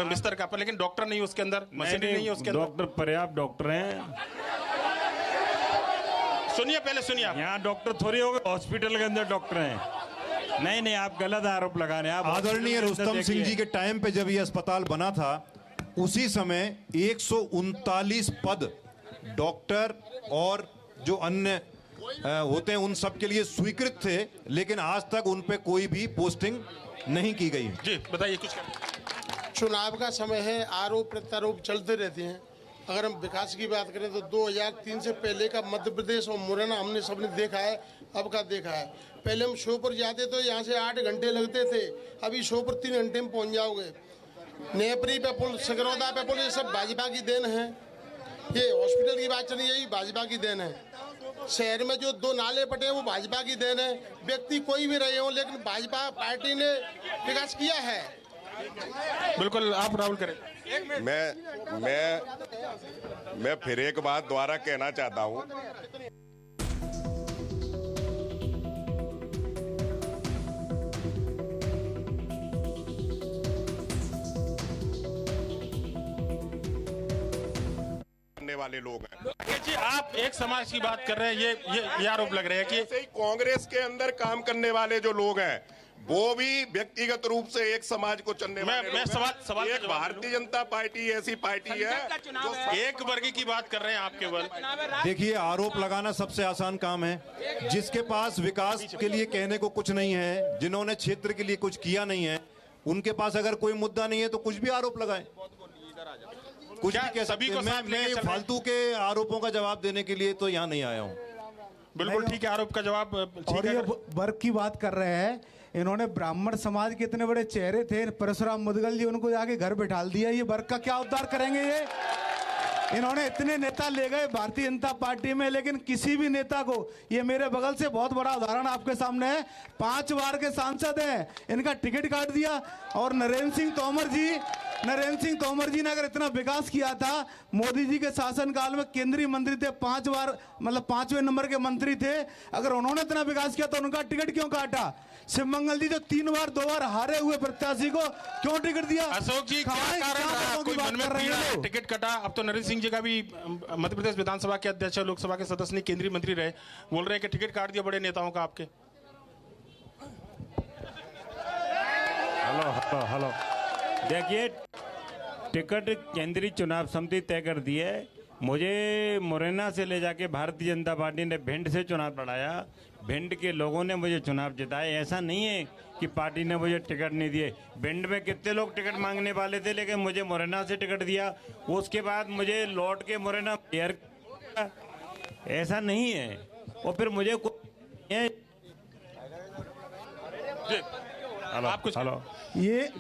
बिस्तर का, पर लेकिन डॉक्टर नहीं है उसके अंदर, मशीनरी नहीं है उसके अंदर। डॉक्टर पर्याप्त डॉक्टर हैं। सुनिए, पहले सुनिए। यहाँ डॉक्टर थोड़ी हो गए, हॉस्पिटल के अंदर डॉक्टर हैं। नहीं, आप गलत आरोप लगा रहे हैं। आदरणीय रुस्तम सिंह जी के टाइम पे जब ये अस्पताल बना था, उसी समय 139 पद डॉक्टर और जो अन्य होते हैं उन सब के लिए स्वीकृत थे, लेकिन आज तक उन पे कोई भी पोस्टिंग नहीं की गई। जी बताइए कुछ। चुनाव का समय है, आरोप प्रत्यारोप चलते रहते हैं। अगर हम विकास की बात करें तो 2003 से पहले का मध्य प्रदेश और मुरैना हमने सबने देखा है, अब का देखा है। पहले हम श्योपुर जाते तो यहाँ से 8 घंटे लगते थे, अभी श्योपुर 3 घंटे में पहुँच जाओगे। नेपरी पे पुल, सकरौदा पे पुल, ये सब भाजपा की देन है। ये हॉस्पिटल की बात चली, यही भाजपा की देन है। शहर में जो 2 नाले पटे हैं वो भाजपा की देन है। व्यक्ति कोई भी रहे हो, लेकिन भाजपा पार्टी ने विकास किया है। बिल्कुल, आप राहुल करें। मैं फिर एक बात दोबारा कहना चाहता हूँ। वाले लोग हैं जी, आप एक समाज की बात कर रहे हैं, ये आरोप लग रहे हैं कि कांग्रेस के अंदर काम करने वाले जो लोग हैं वो भी व्यक्तिगत रूप से एक समाज को चुनने वाले। मैं सवाल एक भारतीय जनता पार्टी ऐसी पार्टी है जो एक वर्ग की बात कर रहे हैं आप केवल। देखिए, आरोप लगाना सबसे आसान काम है। जिसके पास विकास के लिए कहने को कुछ नहीं है, जिन्होंने क्षेत्र के लिए कुछ किया नहीं है, उनके पास अगर कोई मुद्दा नहीं है तो कुछ भी आरोप लगाएं, कुछ भी कह सकते हैं। मैं फालतू के आरोपों का जवाब देने के लिए तो यहाँ नहीं आया हूँ। बिल्कुल ठीक है, आरोप का जवाब। और ये वर्ग की बात कर रहे हैं, इन्होंने ब्राह्मण समाज के इतने बड़े चेहरे थे, परशुराम मुदगल जी, उनको जाके घर बैठा दिया। ये वर्ग का क्या उद्धार करेंगे? ये इन्होंने इतने नेता ले गए भारतीय जनता पार्टी में, लेकिन किसी भी नेता को, ये मेरे बगल से बहुत बड़ा उदाहरण आपके सामने है, 5 बार के सांसद हैं, इनका टिकट काट दिया। और नरेंद्र सिंह तोमर जी ने अगर इतना विकास किया था, मोदी जी के शासनकाल में केंद्रीय मंत्री थे, 5 बार, मतलब 5वें नंबर के मंत्री थे, अगर उन्होंने इतना विकास किया तो उनका टिकट क्यों काटा? शिवमंगल जी जो 2 बार हारे हुए प्रत्याशी को क्यों टिकट दिया? अशोक जी, क्या कारण रहा? कोई मन में पीड़ा है, टिकट कटा। अब तो नरेंद्र सिंह जी का भी मध्य प्रदेश विधानसभा के अध्यक्ष, लोकसभा के सदस्य नहीं, केंद्रीय मंत्री रहे, बोल रहे हैं कि टिकट काट दिया बड़े नेताओं का आपके। हेलो, देखिए, टिकट केंद्रीय चुनाव समिति तय कर दी है। मुझे मुरैना से ले जाके भारतीय जनता पार्टी ने भिंड से चुनाव लड़ाया, भिंड के लोगों ने मुझे चुनाव जिताया। ऐसा नहीं है कि पार्टी ने मुझे टिकट नहीं दिए। भिंड में कितने लोग टिकट मांगने वाले थे, लेकिन मुझे मुरैना से टिकट दिया। उसके बाद मुझे लौट के मुरैना ऐसा नहीं है। और फिर मुझे आप कुछ ये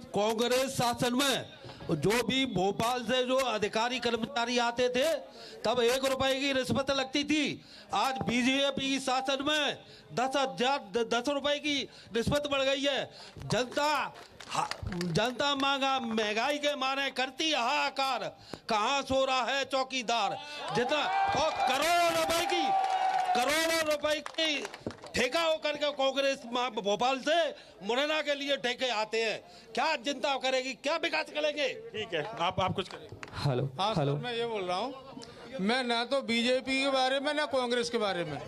कांग्रेस शासन में जो भी भोपाल से जो अधिकारी कर्मचारी आते थे तब 1 रुपए की रिश्वत लगती थी। आज बीजेपी की शासन में 10 रुपए की रिश्वत बढ़ गई है। जनता महंगाई के मारे करती हाहाकार, कहाँ सो रहा है चौकीदार। जितना और करोड़ों रुपए की ठेका होकर के कांग्रेस भोपाल से मुरैना के लिए ठेके आते हैं। क्या जनता करेगी, क्या विकास करेंगे? ठीक है, आप कुछ करें। हेलो हाँ हेलो, मैं ये बोल रहा हूँ, मैं ना तो बीजेपी के बारे में ना कांग्रेस के बारे में,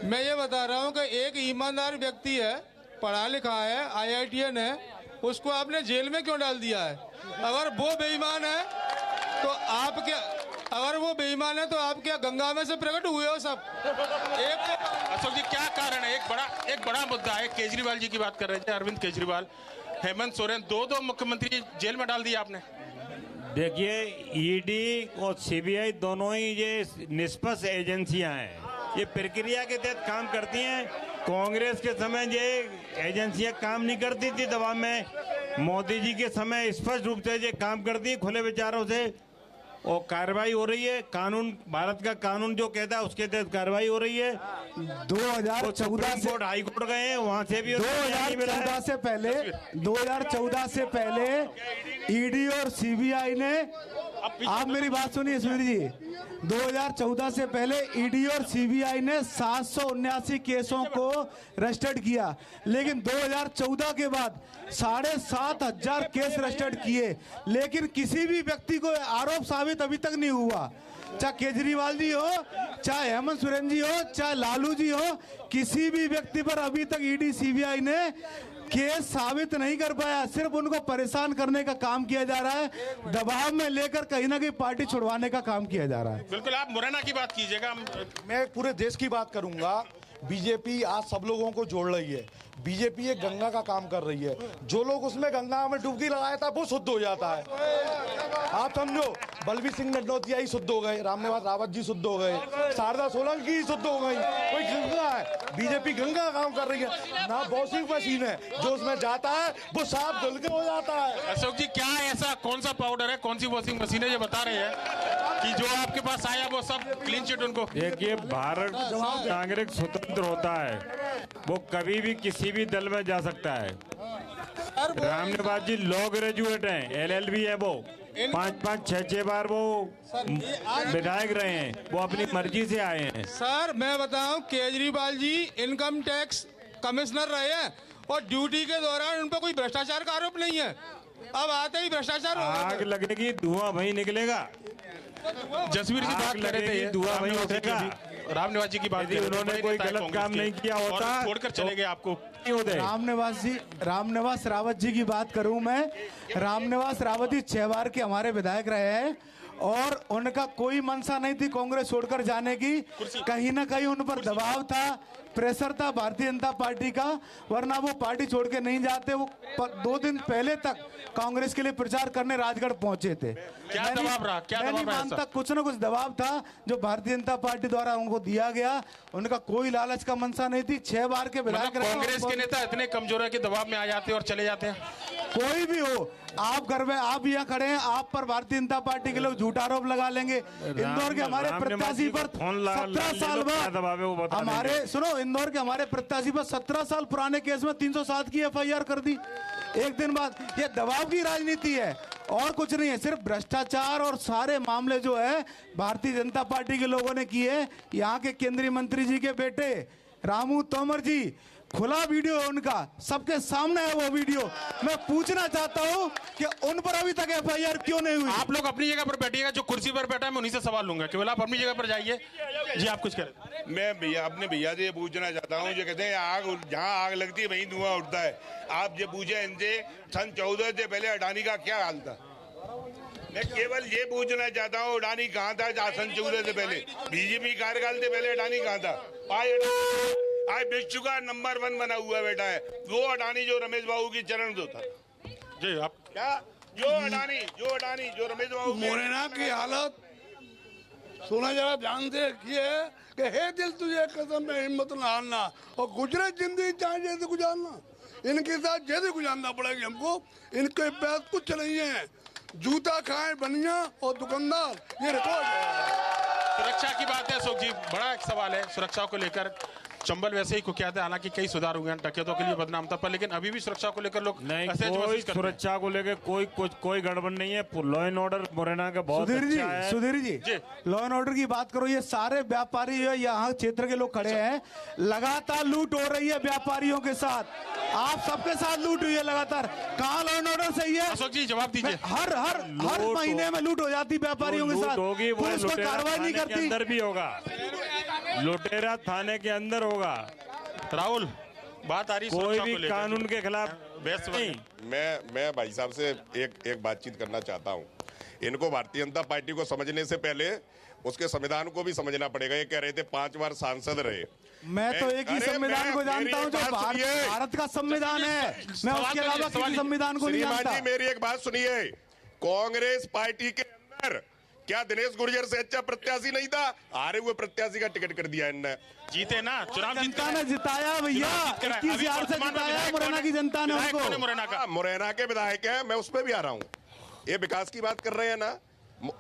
मैं ये बता रहा हूँ कि एक ईमानदार व्यक्ति है, पढ़ा लिखा है, IITN है, उसको आपने जेल में क्यों डाल दिया है? अगर वो बेईमान है तो आप क्या, अगर वो बेईमान है तो आप क्या गंगा में से प्रकट हुए हो सब? अशोक जी, क्या कारण है? एक बड़ा मुद्दा है। केजरीवाल जी की बात कर रहे थे, अरविंद केजरीवाल, हेमंत सोरेन, दो मुख्यमंत्री जेल में डाल दिया आपने। देखिए, ईडी और सीबीआई दोनों ही ये निष्पक्ष एजेंसियां हैं, ये प्रक्रिया के तहत काम करती हैं। कांग्रेस के समय ये एजेंसियां काम नहीं करती थी दबाव में, मोदी जी के समय स्पष्ट रूप से ये काम करती है खुले विचारों से, और कार्रवाई हो रही है। कानून, भारत का कानून जो कहता है उसके तहत कार्रवाई हो रही है। 2014 से हाई कोर्ट गए हैं, वहां से भी 2014 से पहले ईडी और सीबीआई ने, आप मेरी बात सुनिए सुनील जी, 2014 से पहले ईडी और सीबीआई ने 779 केसों को रजिस्टर्ड किया, लेकिन 2014 के बाद 7,500 केस रजिस्टर्ड किए, लेकिन किसी भी व्यक्ति को आरोप साबित अभी तक नहीं हुआ। चाहे केजरीवाल जी हो, चाहे हेमंत सोरेन जी हो, चाहे लालू जी हो, किसी भी व्यक्ति पर अभी तक ईडी सीबीआई ने केस साबित नहीं कर पाया। सिर्फ उनको परेशान करने का काम किया जा रहा है, दबाव में लेकर कहीं ना कहीं पार्टी छुड़वाने का काम किया जा रहा है। बिल्कुल, आप मुरैना की बात कीजिएगा। मैं पूरे देश की बात करूंगा। बीजेपी आज सब लोगों को जोड़ रही है। बीजेपी एक गंगा का काम कर रही है। जो लोग उसमें गंगा में डुबकी लगाया था वो शुद्ध हो जाता है। आप समझो, बलबीर सिंह नडोतिया ही शुद्ध हो गए, रामनिवास रावत जी शुद्ध हो गए, शारदा सोलंकी ही शुद्ध हो गई। कोई गंगा है, बीजेपी गंगा का काम कर रही है ना। वॉशिंग मशीन है, जो उसमें जाता है वो साफ धुल के हो जाता है। अशोक जी, क्या ऐसा कौन सा पाउडर है, कौन सी वॉशिंग मशीन है, ये बता रहे हैं कि जो आपके पास आया वो सब क्लीन चिट उनको? देखिए, भारत नागरिक स्वतंत्र होता है, वो कभी भी किसी भी दल में जा सकता है। रामनिवास जी लॉ ग्रेजुएट हैं, LLB है, वो 5-5, 6-6 बार वो विधायक रहे हैं, वो अपनी मर्जी से आए हैं। सर मैं बताऊं, Kejriwal ji income tax commissioner रहे हैं और ड्यूटी के दौरान उन पर कोई भ्रष्टाचार का आरोप नहीं है। अब आते ही भ्रष्टाचार, आग लगेगी धुआं वहीं निकलेगा। जसवीर जी बात कर रहे थे, धुआं वहीं उठेगा। रामनिवास जी की बात, उन्होंने कोई गलत काम नहीं किया होता, छोड़कर चले गए आपको। रामनिवास रावत जी की बात करूं मैं, रामनिवास रावत जी 6 बार के हमारे विधायक रहे हैं और उनका कोई मंशा नहीं थी कांग्रेस छोड़कर जाने की। कहीं ना कहीं उन पर दबाव था, प्रेशर था भारतीय जनता पार्टी का, वरना वो पार्टी छोड़ के नहीं जाते। वो 2 दिन पहले तक कांग्रेस के लिए प्रचार करने राजगढ़ पहुंचे थे। क्या दबाव रहा? मैं नहीं मानता, कुछ ना कुछ दबाव था जो भारतीय जनता पार्टी द्वारा उनको दिया गया। उनका कोई लालच का मंशा नहीं थी। 6 बार के विधायक रहे। कांग्रेस के नेता इतने कमजोर है कि दबाव में आ जाते हैं और चले जाते हैं। कोई भी हो, आप घर में, आप यहाँ खड़े हैं, आप पर भारतीय जनता पार्टी के लोग झूठा आरोप लगा लेंगे। इंदौर के हमारे प्रत्याशी पर 17 साल बाद, हमारे सुनो, इंदौर के हमारे प्रत्याशी पर 17 साल पुराने केस में 307 की FIR कर दी एक दिन बाद। ये दबाव की राजनीति है और कुछ नहीं है। सिर्फ भ्रष्टाचार और सारे मामले जो है भारतीय जनता पार्टी के लोगों ने किए। यहाँ के केंद्रीय मंत्री जी के बेटे रामू तोमर जी, खुला वीडियो है उनका, सबके सामने है वो वीडियो। मैं पूछना चाहता हूँ कि उन पर अभी तक FIR क्यों नहीं हुई? आप लोग अपनी जगह पर बैठिएगा, जो कुर्सी पर बैठा है मैं उन्हीं से सवाल लूंगा। केवल आप अपनी जगह पर जाइए। जी आप कुछ करें। मैं अपने भैया से ये पूछना चाहता हूँ, जो कहते हैं आग, जहाँ आग लगती है वहीं धुआं उठता है। आप ये पूछे इनसे, सन 14 से पहले अडानी का क्या हाल था? मैं केवल ये पूछना चाहता हूँ, अडानी कहाँ था सन 14 से पहले? बीजेपी कार्यकाल से पहले अडानी कहाँ था? आज विश्व का नंबर 1 बना हुआ बैठा है वो अडानी, जो रमेश बाबू की चरण जो था। जी आप क्या, जो अडानी जो रमेश बाबू, मुरैना की हालत सुना जरा ध्यान से रखिए कि हे दिल तुझे कसम में हिम्मत न हारना और गुजरे जिंदगी चाहे जैसे गुजारना। इनके साथ जैसे गुजारना पड़ेगी हमको। इनके पास कुछ नहीं है, जूता खाए बनिया और दुकानदार, ये रिकॉर्ड है। सुरक्षा की बात है अशोक जी, बड़ा एक सवाल है सुरक्षा को लेकर। चंबल वैसे ही कुख्यात है, हालांकि कई सुधार हुए हैं, डकैतों के लिए बदनाम था, पर लेकिन अभी भी सुरक्षा को लेकर लोग नहीं, असहज कोई महसूस करते हैं। सुरक्षा को लेकर कोई गड़बड़ नहीं है। लॉ एंड ऑर्डर मुरैना का बहुत अच्छा है। Sudhir ji law and order की बात करो, ये सारे व्यापारी जो यहाँ क्षेत्र के लोग खड़े हैं, लगातार लूट हो रही है व्यापारियों के साथ, आप सबके साथ लूट हुई है लगातार। कहाँ लॉ एंड ऑर्डर सही है? अशोक जी जवाब दीजिए। हर महीने में लूट हो जाती व्यापारियों के साथ, होगी, वो पुलिस कोई कार्रवाई नहीं करती। अंदर भी होगा, लुटेरा थाने के अंदर होगा। राहुल, बात आ रही कोई भी कानून के खिलाफ नहीं। मैं भाई साहब से एक बातचीत करना चाहता हूं। इनको भारतीय जनता पार्टी को समझने से पहले उसके संविधान को भी समझना पड़ेगा। ये कह रहे थे 5 बार सांसद रहे। मैं तो एक ही संविधान को जानता हूं जो भारत का संविधान है, मैं उसके अलावा किसी संविधान को नहीं जानता। जी मेरी एक बात सुनिए, कांग्रेस पार्टी के अंदर क्या दिनेश गुर्जर से अच्छा प्रत्याशी नहीं था? हारे हुए प्रत्याशी का टिकट कर दिया इनने। जीते ना, चुनाव जनता ने जिताया भैया, 21,000 से जिताया मुरैना की जनता ने उनको। मुरैना के विधायक है, मैं उस पर भी आ रहा हूँ। ये विकास की बात कर रहे हैं ना,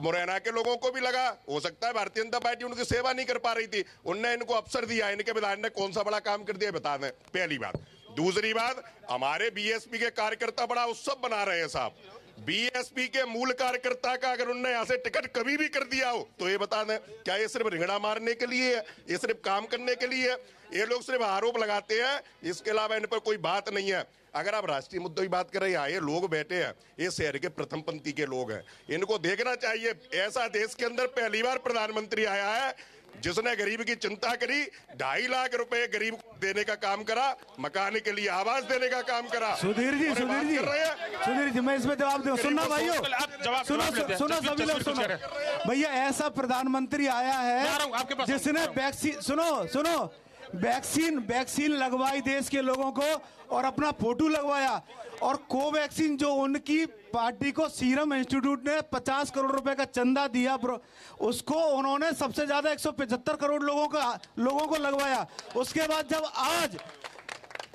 मुरैना के लोगों को भी लगा हो सकता है भारतीय जनता पार्टी उनकी सेवा नहीं कर पा रही थी, उनने इनको अवसर दिया। इनके विधायक ने कौन सा बड़ा काम कर दिया बता दें, पहली बात। दूसरी बात, हमारे बीएसपी के कार्यकर्ता बड़ा उत्सव बना रहे हैं साहब। बीएसपी के मूल कार्यकर्ता का अगर उनने यहाँ से टिकट कभी भी कर दिया हो तो ये बता दें, क्या ये सिर्फ रिंगड़ा मारने के लिए है? ये सिर्फ काम करने के लिए है? ये लोग सिर्फ आरोप लगाते हैं, इसके अलावा इन पर कोई बात नहीं है। अगर आप राष्ट्रीय मुद्दों की बात कर रहे हैं, ये लोग बैठे हैं, ये शहर के प्रथम पंक्ति के लोग हैं, इनको देखना चाहिए। ऐसा देश के अंदर पहली बार प्रधानमंत्री आया है जिसने गरीब की चिंता करी, 2.5 लाख रुपए गरीब को देने का काम करा, मकान के लिए आवास देने का काम करा। सुधीर जी मैं इसमें जवाब दूं। सुनना भाइयों, सुनो सभी लोग सुनो भैया, ऐसा प्रधानमंत्री आया है जिसने वैक्सीन लगवाई देश के लोगों को और अपना फोटो लगवाया, और कोवैक्सीन जो उनकी पार्टी को सीरम इंस्टीट्यूट ने 50 करोड़ रुपए का चंदा दिया, उसको उन्होंने सबसे ज्यादा 175 करोड़ लोगों को लगवाया। उसके बाद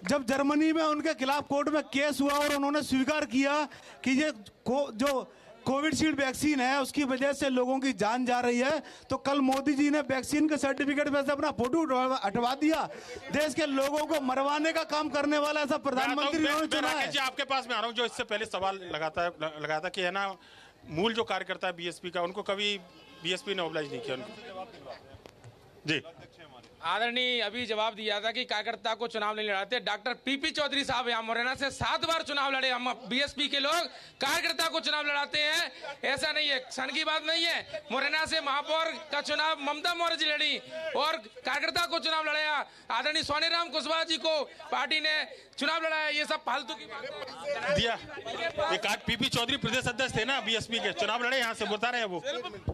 जब जर्मनी में उनके खिलाफ कोर्ट में केस हुआ और उन्होंने स्वीकार किया कि ये जो कोविशील्ड वैक्सीन है उसकी वजह से लोगों की जान जा रही है, तो कल मोदी जी ने वैक्सीन के सर्टिफिकेट पे से अपना फोटो हटवा दिया। देश के लोगों को मरवाने का काम करने वाला ऐसा प्रधानमंत्री चुना है। आपके पास में आ रहा हूँ, जो इससे पहले सवाल लगाया था कि है ना, मूल जो कार्यकर्ता है बीएसपी का, उनको कभी बीएसपी ने ऑब्लाइज नहीं किया उनको। जी आदरणीय अभी जवाब दिया था कि कार्यकर्ता को चुनाव नहीं लड़ाते। डॉक्टर पीपी चौधरी साहब यहाँ मुरैना से 7 बार चुनाव लड़े। हम बीएसपी के लोग कार्यकर्ता को चुनाव लड़ाते हैं, ऐसा नहीं है, क्षण की बात नहीं है। मुरैना से महापौर का चुनाव ममता मौर्य जी लड़ी और कार्यकर्ता को चुनाव लड़ाया। आदरणीय सोनीराम कुशवाहा जी को पार्टी ने चुनाव लड़ाया। ये सब फालतू की बात दिया। एक आज पीपी चौधरी प्रदेश अध्यक्ष थे ना बीएसपी के, चुनाव लड़े, यहाँ से बता रहे हैं वो।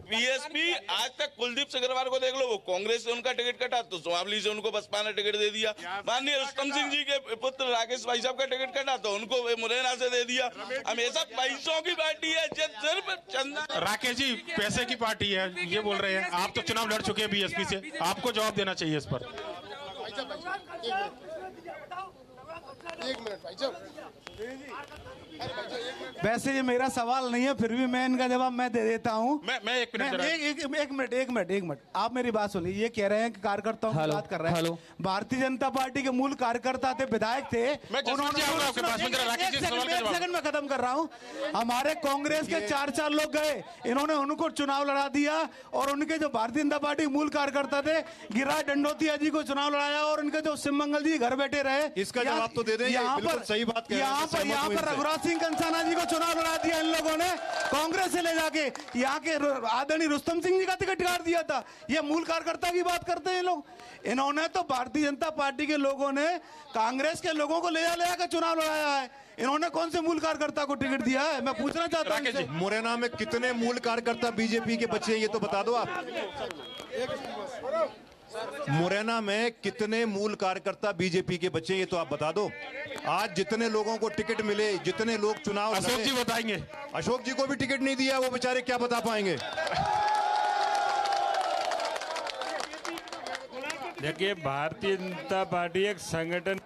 बीएसपी आज तक कुलदीप सिग्रवाल को देख लो, वो कांग्रेस से उनका टिकट कटा तो सुमावली से उनको बसपा ने टिकट दे दिया। माननीय रुस्तम सिंह जी के पुत्र राकेश भाई साहब का टिकट कटा तो उनको मुरैना से दे दिया। हमेशा पैसों की पार्टी है, सिर्फ चंदा। राकेश जी पैसे की पार्टी है ये बोल रहे हैं, आप तो चुनाव लड़ चुके हैं बीएसपी से, आपको जवाब देना चाहिए इस पर। एक मिनट भाई साहब, वैसे ये मेरा सवाल नहीं है, फिर भी मैं इनका जवाब मैं दे देता हूँ। मैं एक मिनट आप मेरी बात सुनिए। ये कह रहे हैं कि कार्यकर्ताओं की बात कर रहे हैं। भारतीय जनता पार्टी के मूल कार्यकर्ता थे, विधायक थे, एक सेकंड में खत्म कर रहा हूँ। हमारे कांग्रेस के 4 लोग गए, इन्होंने उनको चुनाव लड़ा दिया, और उनके जो भारतीय जनता पार्टी के मूल कार्यकर्ता थे गिरिराज दंडोतिया जी को चुनाव लड़ाया, और उनके जो शिव मंगल जी घर बैठे रहे। इसका जवाब तो दे दें, यहाँ पर सही बात यहाँ पर रघुराज सिंह कंसाना जी को चुनाव लड़ा दिया इन लोगों ने कांग्रेस से ले जाके। यहाँ के आदरणीय रुस्तम सिंह जी का टिकट काट दिया था। ये मूल कार्यकर्ता की बात करते हैं लोग। इन्होंने तो भारतीय जनता पार्टी के लोगों ने कांग्रेस के लोगों को ले जाकर चुनाव लड़ाया है। इन्होंने कौन से मूल कार्यकर्ता को टिकट दिया है? मैं पूछना चाहता हूँ। मुरैना में कितने मूल कार्यकर्ता बीजेपी के बचे हैं ये तो बता दो आप। मुरैना में कितने मूल कार्यकर्ता बीजेपी के बचे ये तो आप बता दो। आज जितने लोगों को टिकट मिले, जितने लोग चुनाव लड़े, अशोक जी बताएंगे। अशोक जी को भी टिकट नहीं दिया, वो बेचारे क्या बता पाएंगे। देखिए, भारतीय जनता पार्टी एक संगठन।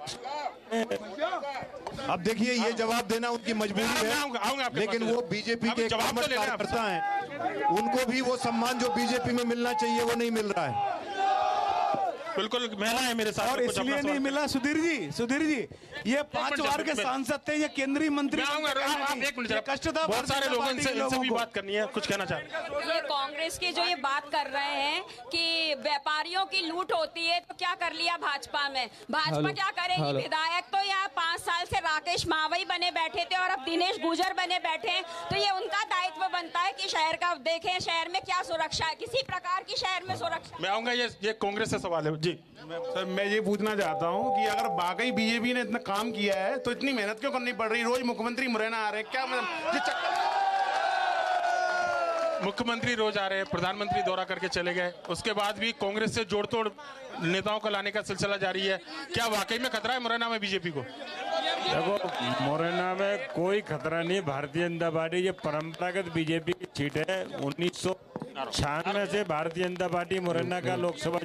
अब देखिए, ये जवाब देना उनकी मजबूरी है, लेकिन वो बीजेपी के कार्यकर्ता हैं, उनको भी वो सम्मान जो बीजेपी में मिलना चाहिए वो नहीं मिल रहा है। बिल्कुल महिला है मेरे साथ, और इसलिए नहीं मिला। सुधीर जी, ये 5 बार के सांसद थे, ये केंद्रीय मंत्री। एक मिनट, बहुत सारे लोगों इनसे भी बात करनी है, कुछ कहना चाह रहे हैं। ये कांग्रेस की जो ये बात कर रहे हैं कि व्यापारियों की लूट होती है, तो क्या कर लिया भाजपा में? भाजपा क्या करेगी? विधायक तो यहाँ 5 साल से राकेश मावई बने बैठे थे और अब दिनेश गुर्जर बने बैठे हैं, तो ये उनका दायित्व बनता है कि शहर का देखें, शहर में क्या सुरक्षा है, किसी प्रकार की शहर में सुरक्षा। मैं आऊंगा, ये कांग्रेस से सवाल है जी। सर, मैं ये पूछना चाहता हूँ कि अगर वाकई बीजेपी ने इतना काम किया है तो इतनी मेहनत क्यों करनी पड़ रही? रोज मुख्यमंत्री मुरैना आ रहे हैं, क्या मतलब? मुख्यमंत्री रोज आ रहे हैं, प्रधानमंत्री दौरा करके चले गए, उसके बाद भी कांग्रेस से जोड़तोड़ नेताओं को लाने का सिलसिला जारी है। क्या वाकई में खतरा है मुरैना में बीजेपी को? देखो, मुरैना में कोई खतरा नहीं। भारतीय जनता पार्टी ये परंपरागत बीजेपी की सीट है। 1996 से भारतीय जनता पार्टी मुरैना का लोकसभा।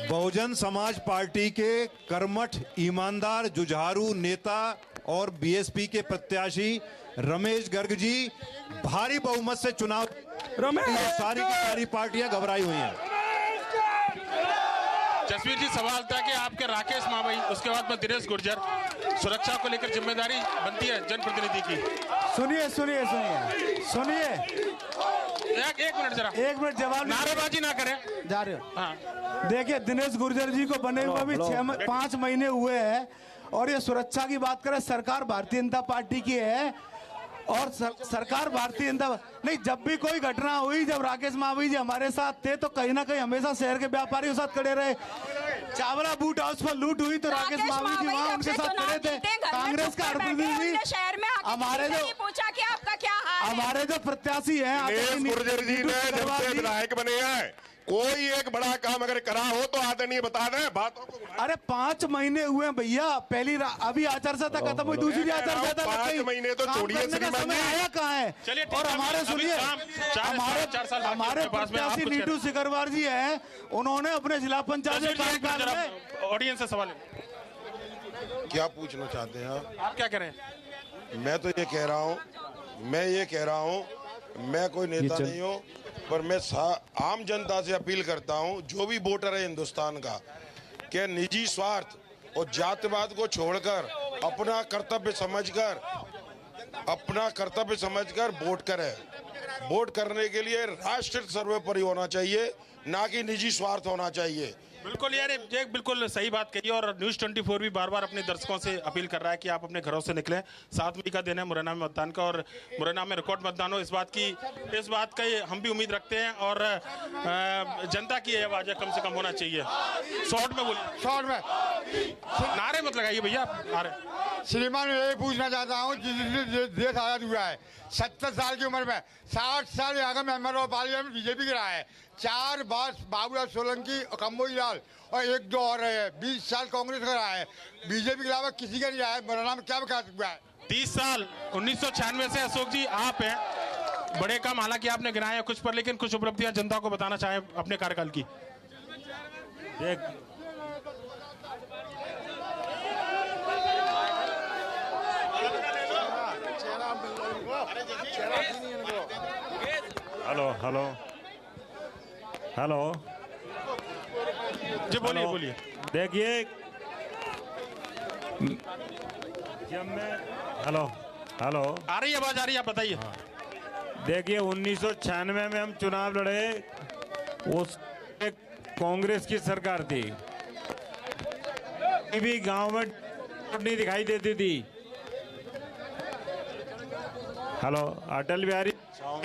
बहुजन समाज पार्टी के कर्मठ, ईमानदार, जुझारू नेता और बीएसपी के प्रत्याशी रमेश गर्ग जी भारी बहुमत से चुनाव। सारी की सारी पार्टियां घबराई हुई हैं। जसवीर जी, सवाल था कि आपके राकेश मावई, उसके बाद में दिनेश गुर्जर, सुरक्षा को लेकर जिम्मेदारी बनती है जनप्रतिनिधि की। सुनिए, एक मिनट जरा, 1 मिनट जवाब। नारेबाजी ना करें, जा रहे हो। देखिए, दिनेश गुर्जर जी को बने हुए भी 5 महीने हुए हैं, और ये सुरक्षा की बात करें, सरकार भारतीय जनता पार्टी की है, और सरकार भारतीय जनता नहीं। जब भी कोई घटना हुई, जब राकेश मावई जी हमारे साथ थे, तो कहीं ना कहीं हमेशा शहर के व्यापारियों के साथ खड़े रहे। चावला बूट हाउस पर लूट हुई तो राकेश मावई जी वहाँ उनके साथ खड़े थे। कांग्रेस का प्रतिनिधि, हमारे जो प्रत्याशी हैं, गुर्जर जी ने जब से विधायक बने हैं, कोई एक बड़ा काम अगर करा हो तो आदरणीय बता दें बातों को। अरे 5 महीने हुए हैं भैया, अभी आचार संहिता खत्म हुई, दूसरी आचार संहिता 5 महीने तो छोड़िए, श्रीमान जी आया कहाँ है? और हमारे सुनिए, हमारे प्रत्याशी नीटू सिकरवार जी हैं, उन्होंने अपने जिला पंचायत में। ऑडियंस से सवाल क्या पूछना चाहते हैं आप? क्या कह रहे हैं? मैं तो ये कह रहा हूँ, मैं कोई नेता नहीं हूँ, पर मैं आम जनता से अपील करता हूं, जो भी वोटर है हिंदुस्तान का, कि निजी स्वार्थ और जातिवाद को छोड़कर अपना कर्तव्य समझकर वोट करें। वोट करने के लिए राष्ट्र सर्वोपरि होना चाहिए, ना कि निजी स्वार्थ होना चाहिए। बिल्कुल यार, ये बिल्कुल सही बात कही, और न्यूज़ 24 भी बार बार अपने दर्शकों से अपील कर रहा है कि आप अपने घरों से निकलें। 7 मई का दिन है मुरैना में मतदान का, और मुरैना में रिकॉर्ड मतदान हो, इस बात का हम भी उम्मीद रखते हैं, और जनता की आवाज़ कम से कम होना चाहिए। शॉर्ट में बोलिए, शॉर्ट में नारे मत लगाइए भैया, नारे। श्रीमान, यही पूछना चाहता हूँ, जिस देश आजाद हुआ है 70 साल की उम्र में, 60 साल यहाँ का मेंबर ऑफ पार्लियामेंट बीजेपी का रहा है, 4 बार बाबूलाल सोलंकी और कंबोज लाल और 1-2 और रहे हैं, 20 साल कांग्रेस का रहा है, बीजेपी के अलावा किसी का नहीं रहा है। मुरैना में क्या विकास हुआ है? 30 साल 1996 से अशोक जी आप हैं, बड़े काम हालांकि आपने गिनाए हैं कुछ पर, लेकिन कुछ उपलब्धियां जनता को बताना चाहें अपने कार्यकाल की। हेलो जी, बोलिए। देखिए, जब मैं हेलो आ रही आवाज, आ रही है, आप बताइए। देखिए, 1996 में हम चुनाव लड़े, उस कांग्रेस की सरकार थी, भी गांव में नहीं दिखाई देती थी। हेलो, अटल बिहारी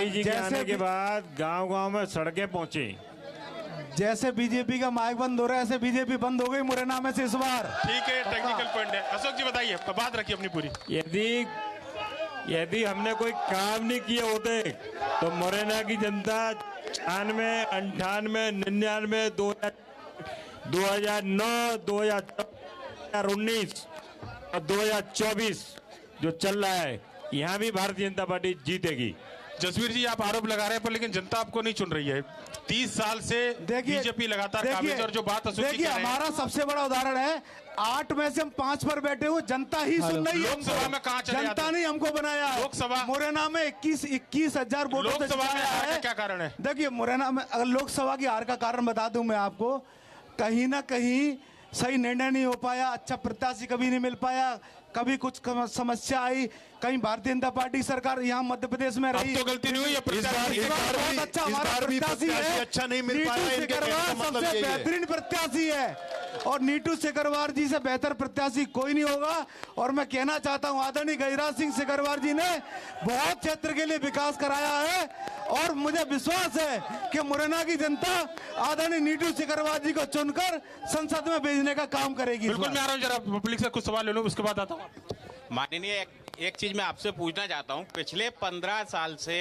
जी के आने के बाद गांव-गांव में सड़कें पहुंची। जैसे बीजेपी का माइक बंद हो रहा है, ऐसे बीजेपी बंद हो गई मुरैना में से इस बार। ठीक है, टेक्निकल पॉइंट है। अशोक जी बताइए, बात रखिए अपनी पूरी। यदि हमने कोई काम नहीं किए होते तो मुरैना की जनता 98, 98, 99, 2009, 2019 और 2024 जो चल रहा है, यहाँ भी भारतीय जनता पार्टी जीतेगी। जसवीर जी, आप आरोप लगा रहे हैं पर लेकिन जनता आपको नहीं चुन रही है। 30 साल से बीजेपी लगातार काबिज, और जो बात देखिए हमारा सबसे बड़ा उदाहरण है, 8 में से हम 5 पर बैठे हुए, जनता ही सुन रही है। लोकसभा में कहाँ चले जनता ने हमको बनाया है। लोकसभा मुरैना में 21,000 वोटों से लोकसभा में हार का क्या कारण है? देखिए मुरैना में अगर लोकसभा की हार का कारण बता दूं मैं आपको, कहीं ना कहीं सही निर्णय नहीं हो पाया, अच्छा प्रत्याशी कभी नहीं मिल पाया, कभी कुछ समस्या आई, कहीं भारतीय जनता पार्टी सरकार यहाँ मध्य प्रदेश में रही। अब तो गलती नहीं हुई है, बहुत अच्छा हमारा प्रत्याशी है, अच्छा नहीं मिल नीतू पाया, शेखरवार सबसे बेहतरीन प्रत्याशी है, और नीतू शेखरवार जी से बेहतर प्रत्याशी कोई नहीं होगा। और मैं कहना चाहता हूं, आदरणीय गिरिराज सिंह शेखरवार जी ने बहुत क्षेत्र के लिए विकास कराया है, और मुझे विश्वास है कि मुरैना की जनता आदरणीय नीतू शेखरवार जी को चुनकर संसद में भेजने का काम करेगी। बिल्कुल, मैं आ रहा हूं, जरा पब्लिक से कुछ सवाल ले लूं, उसके बाद आता हूं। माननीय, एक चीज मैं आपसे पूछना चाहता हूं, पिछले 15 साल से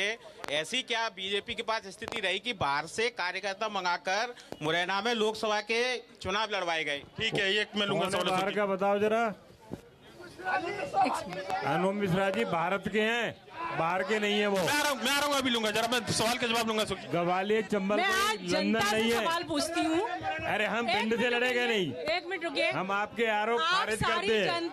ऐसी क्या बीजेपी के पास स्थिति रही कि बाहर से कार्यकर्ता मंगाकर मुरैना में लोकसभा के चुनाव लड़वाए गए? ठीक है, एक मैं लूंगा सवाल। बाहर का बताओ जरा। अनुम मिश्रा जी भारत के हैं, बाहर के नहीं है वो। मैं आ रहा हूँ, अभी लूंगा, जरा मैं सवाल का जवाब लूंगा। ग्वालियर चंबल लंदन नहीं है। सवाल पूछती हूँ। अरे हम पिंड से लड़ेंगे नहीं। एक मिनट रुकिए। हम आपके आरोप खारिज करते हैं।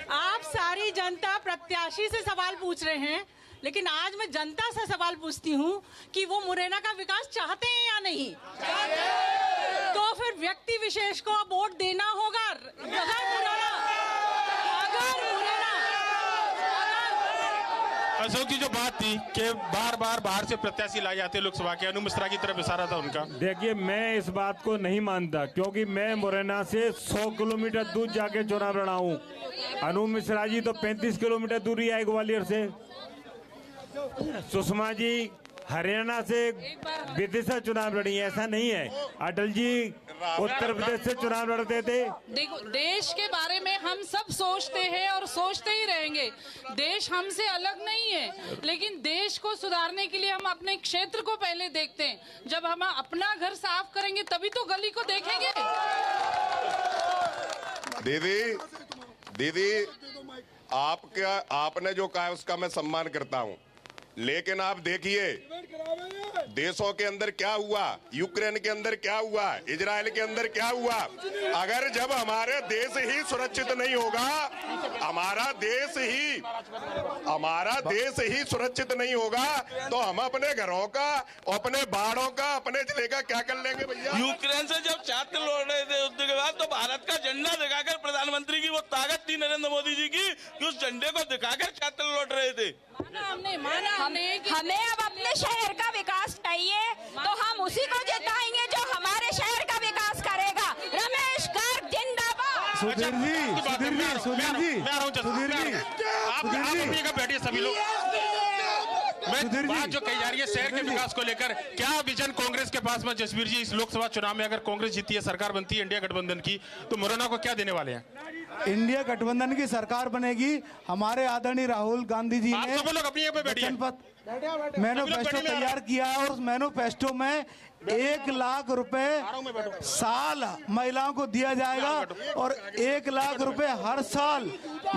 आप सारी जनता प्रत्याशी से सवाल पूछ रहे हैं, लेकिन आज मैं जनता से सवाल पूछती हूँ कि वो मुरैना का विकास चाहते हैं या नहीं। तो फिर व्यक्ति विशेष को वोट देना होगा। अशोक की जो बात थी कि बार बार बाहर से प्रत्याशी लाए जाते लोकसभा के, अनु मिश्रा की तरफ इशारा था उनका। देखिए मैं इस बात को नहीं मानता, क्योंकि मैं मुरैना से 100 किलोमीटर दूर जाके चुनाव लड़ा हूँ। अनु मिश्रा जी तो 35 किलोमीटर दूरी आए ग्वालियर से। सुषमा जी हरियाणा से विदिशा चुनाव लड़ी, ऐसा नहीं है। अटल जी उत्तर प्रदेश से चुनाव लड़ते थे। देखो, देश के बारे में हम सब सोचते हैं और सोचते ही रहेंगे। देश हमसे अलग नहीं है, लेकिन देश को सुधारने के लिए हम अपने क्षेत्र को पहले देखते हैं। जब हम अपना घर साफ करेंगे तभी तो गली को देखेंगे। दीदी आपने जो कहा उसका मैं सम्मान करता हूं, लेकिन आप देखिए देशों के अंदर क्या हुआ, यूक्रेन के अंदर क्या हुआ, इजराइल के अंदर क्या हुआ। अगर जब हमारे देश ही सुरक्षित नहीं होगा, हमारा देश ही सुरक्षित नहीं होगा, तो हम अपने घरों का, अपने बाड़ों का, अपने जिले का क्या कर लेंगे भैया। यूक्रेन से जब छात्र लौट रहे थे युद्ध के बाद, तो भारत का झंडा दिखाकर प्रधानमंत्री की वो ताकत थी नरेंद्र मोदी जी की कि उस झंडे को दिखाकर छात्र लौट रहे थे। हमें अब अपने शहर का विकास चाहिए, तो हम उसी को जिताएंगे जो हमारे शहर का विकास करेगा। रमेश गर्ग जिंदाबाद। सुधीर जी, बैठिए सभी लोग। बात जो कही जा रही है शहर के विकास को लेकर, क्या विजन कांग्रेस के पास में? जसवीर जी, इस लोकसभा चुनाव में अगर कांग्रेस जीती है, सरकार बनती है इंडिया गठबंधन की, तो मुरैना को क्या देने वाले हैं? इंडिया गठबंधन की सरकार बनेगी। हमारे आदरणीय राहुल गांधी जी ने मैनिफेस्टो तैयार किया, और मैनिफेस्टो में 1 लाख रुपए साल महिलाओं को दिया जाएगा, और 1 लाख रुपए हर साल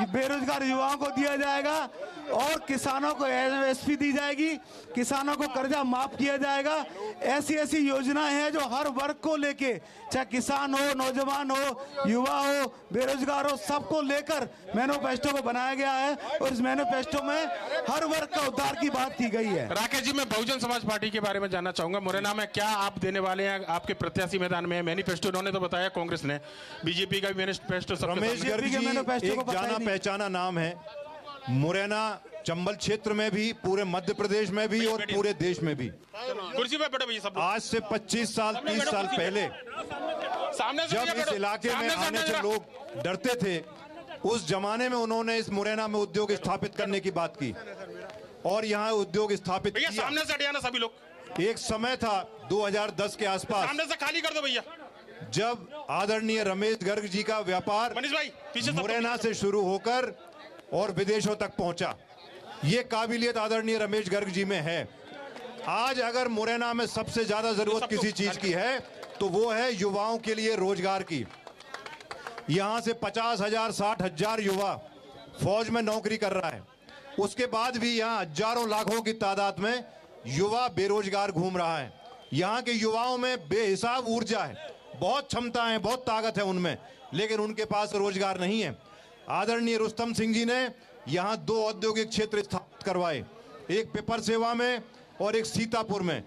बेरोजगार युवाओं को दिया जाएगा, और किसानों को एमएसपी दी जाएगी, किसानों को कर्जा माफ किया जाएगा। ऐसी योजनाएं हैं जो हर वर्ग को लेके, चाहे किसान हो, नौजवान हो, युवा हो, बेरोजगार हो, सबको लेकर मैनिफेस्टो को बनाया गया है, और इस मैनिफेस्टो में हर वर्ग का उद्धार की बात की गई है। राकेश जी, मैं बहुजन समाज पार्टी के बारे में जानना चाहूंगा। मुरैना में क्या आप देने वाले हैं? आपके प्रत्याशी मैदान में मैनिफेस्टो उन्होंने तो बताया कांग्रेस ने, बीजेपी का मैनिफेस्टो। रमेश गर्ग जी एक जाना पहचाना नाम है मुरैना चंबल क्षेत्र में भी, पूरे मध्य प्रदेश में भी, और पूरे देश में भी। कुर्सी पे बैठो भैया सब। आज से 25 साल 30 साल पहले जब इस इलाके में आने से लोग डरते थे, उस जमाने में उन्होंने इस मुरैना में उद्योग स्थापित करने की बात की, और यहाँ उद्योग स्थापित किया। सामने से हटिए ना सभी लोग। एक समय था 2010 के आसपास, सामने से खाली कर दो भैया, जब आदरणीय रमेश गर्ग जी का व्यापार मुरैना से शुरू होकर और विदेशों तक पहुंचा। ये काबिलियत आदरणीय रमेश गर्ग जी में है। आज अगर मुरैना में सबसे ज्यादा जरूरत किसी चीज की है, तो वो है युवाओं के लिए रोजगार की। यहां से 50,000 60,000 युवा फौज में नौकरी कर रहा है। उसके बाद भी यहाँ हजारों लाखों की तादाद में युवा बेरोजगार घूम रहा है। यहाँ के युवाओं में बेहिसाब ऊर्जा है, बहुत क्षमता है, बहुत ताकत है उनमें, लेकिन उनके पास रोजगार नहीं है। आदरणीय रुस्तम सिंह जी ने यहाँ 2 औद्योगिक क्षेत्र स्थापित करवाए, एक पेपर सेवा में और एक सीतापुर में,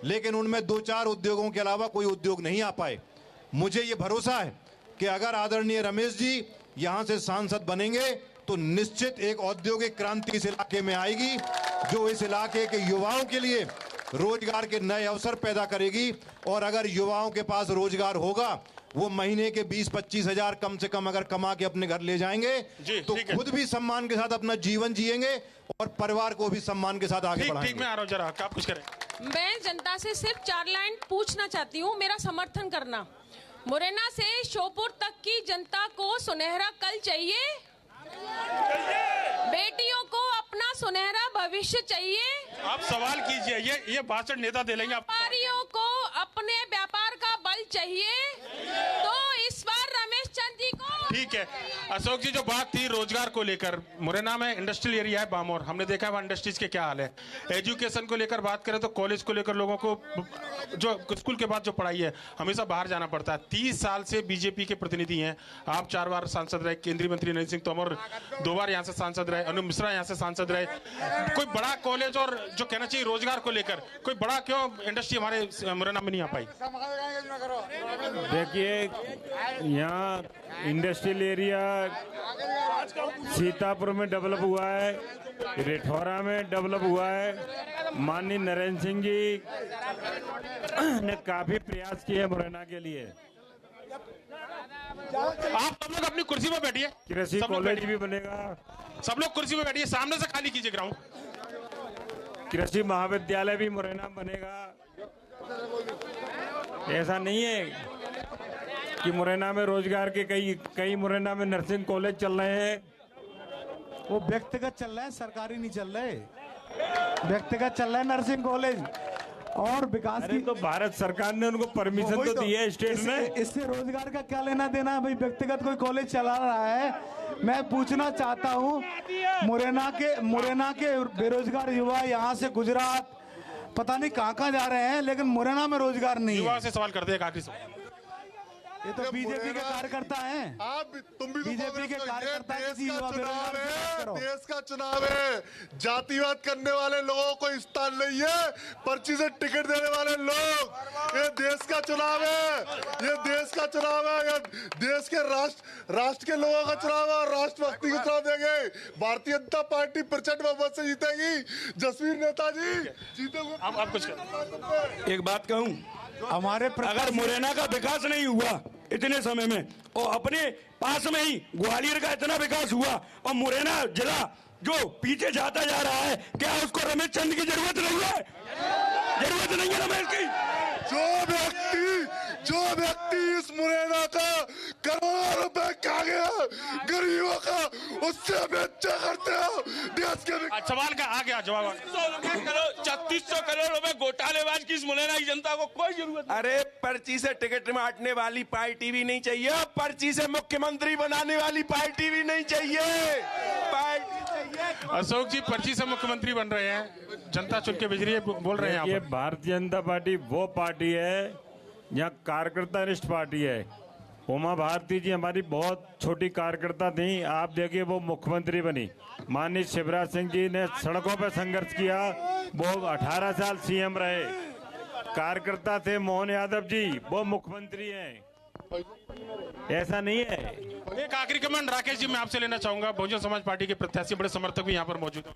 लेकिन उनमें 2-4 उद्योगों के अलावा कोई उद्योग नहीं आ पाए। मुझे ये भरोसा है कि अगर आदरणीय रमेश जी यहाँ से सांसद बनेंगे तो निश्चित एक औद्योगिक क्रांति इस इलाके में आएगी, जो इस इलाके के युवाओं के लिए रोजगार के नए अवसर पैदा करेगी। और अगर युवाओं के पास रोजगार होगा, वो महीने के 20-25 हजार कम से कम अगर कमा के अपने घर ले जाएंगे तो खुद भी सम्मान के साथ अपना जीवन जिएंगे और परिवार को भी सम्मान के साथ आगे बढ़ाएंगे। ठीक, मैं आ रहा हूं, जरा आप कुछ करें। मैं जनता से सिर्फ 4 लाइन पूछना चाहती हूँ, मेरा समर्थन करना। मुरैना से श्योपुर तक की जनता को सुनहरा कल चाहिए, बेटियों को अपना सुनहरा भविष्य चाहिए। आप सवाल कीजिए, ये भाषण नेता दे लेंगे। व्यापारियों को अपने व्यापार का बल चाहिए, तो इस बार रमेश चंद जी को। ठीक है अशोक जी, जो बात थी रोजगार को लेकर, मुरैना में इंडस्ट्रियल एरिया है बामोर, हमने देखा है वहाँ इंडस्ट्रीज के क्या हाल है। एजुकेशन को लेकर बात करें तो कॉलेज को लेकर लोगों को जो स्कूल के बाद जो पढ़ाई है हमेशा बाहर जाना पड़ता है। 30 साल से बीजेपी के प्रतिनिधि हैं, आप 4 बार सांसद रहे, केंद्रीय मंत्री नरेंद्र सिंह तोमर 2 बार यहाँ से सांसद रहे, अनु मिश्रा यहाँ से सांसद रहे। कोई बड़ा कॉलेज और जो कहना चाहिए रोजगार को लेकर कोई बड़ा क्यों इंडस्ट्री हमारे मुरैना में नहीं आ पाई? देखिए यहाँ इंडस्ट्रियल एरिया सीतापुर में डेवलप हुआ है, रिठौरा में डेवलप हुआ है। माननीय नरेंद्र सिंह जी ने काफी प्रयास किए मुरैना के लिए। आप सब लोग अपनी कुर्सी में बैठिए, कृषि कॉलेज भी बनेगा। सब लोग कुर्सी में बैठिए, सामने से खाली कीजिए ग्राउंड। कृषि महाविद्यालय भी मुरैना बनेगा। ऐसा नहीं है कि मुरैना में रोजगार के कई मुरैना में नर्सिंग कॉलेज चल रहे हैं, वो व्यक्तिगत चल रहे हैं, सरकारी नहीं चल रहे। व्यक्तिगत चल रहा है नर्सिंग कॉलेज और विकास की तो भारत सरकार ने उनको परमिशन तो दी है स्टेट में। इससे रोजगार का क्या लेना देना है भाई? व्यक्तिगत कोई कॉलेज चला रहा है। मैं पूछना चाहता हूँ, मुरैना के बेरोजगार युवा यहाँ से गुजरात पता नहीं कहाँ जा रहे हैं, लेकिन मुरैना में रोजगार नहीं है। युवा से सवाल कर दे आखिरी सवाल। ये तो बीजेपी के कार्यकर्ता हैं। आप तुम भी बीजेपी के कार्यकर्ता देश का चुनाव है, जातिवाद करने वाले लोगों को स्थान नहीं है, पर्ची से टिकट देने वाले लोग। ये देश का चुनाव है, ये देश का चुनाव है, ये देश के राष्ट्र के लोगों का चुनाव है और राष्ट्रभक्ति का चुनाव देंगे। भारतीय जनता पार्टी प्रचंड बहुमत से जीतेगी। जसवीर नेताजी जीतेंगे। आप कुछ एक बात कहूं, हमारे अगर मुरैना का विकास नहीं हुआ इतने समय में और अपने पास में ही ग्वालियर का इतना विकास हुआ और मुरैना जिला जो पीछे जाता जा रहा है, क्या उसको रमेश चंद की जरूरत नहीं है? जरूरत नहीं है रमेश की। जो व्यक्ति इस मुरैना का करोड़ों रुपए खा गया गरीबों का, उससे अपेक्षा करते हो देश के। सवाल का आ गया जवाब। 3600 करोड़ रुपए घोटालेबाज की इस मुरैना की जनता को कोई जरूरत नहीं। अरे पर्ची से टिकट बांटने वाली पार्टी भी नहीं चाहिए, पर्ची से मुख्यमंत्री बनाने वाली पार्टी भी नहीं चाहिए। अशोक जी पर्ची से मुख्यमंत्री बन रहे हैं, जनता चुन के भेज रही है, बोल रहे हैं। ये भारतीय जनता पार्टी वो पार्टी है यहाँ कार्यकर्ता निष्ठ पार्टी है। उमा भारती जी हमारी बहुत छोटी कार्यकर्ता थी, आप देखिए वो मुख्यमंत्री बनी। माननीय शिवराज सिंह जी ने सड़कों पर संघर्ष किया, वो 18 साल सीएम रहे। कार्यकर्ता थे मोहन यादव जी, वो मुख्यमंत्री हैं। ऐसा नहीं है। एक आखिरी कमेंट राकेश जी मैं आपसे लेना चाहूंगा, बहुजन समाज पार्टी के प्रत्याशी बड़े समर्थक भी यहाँ पर मौजूद हैं।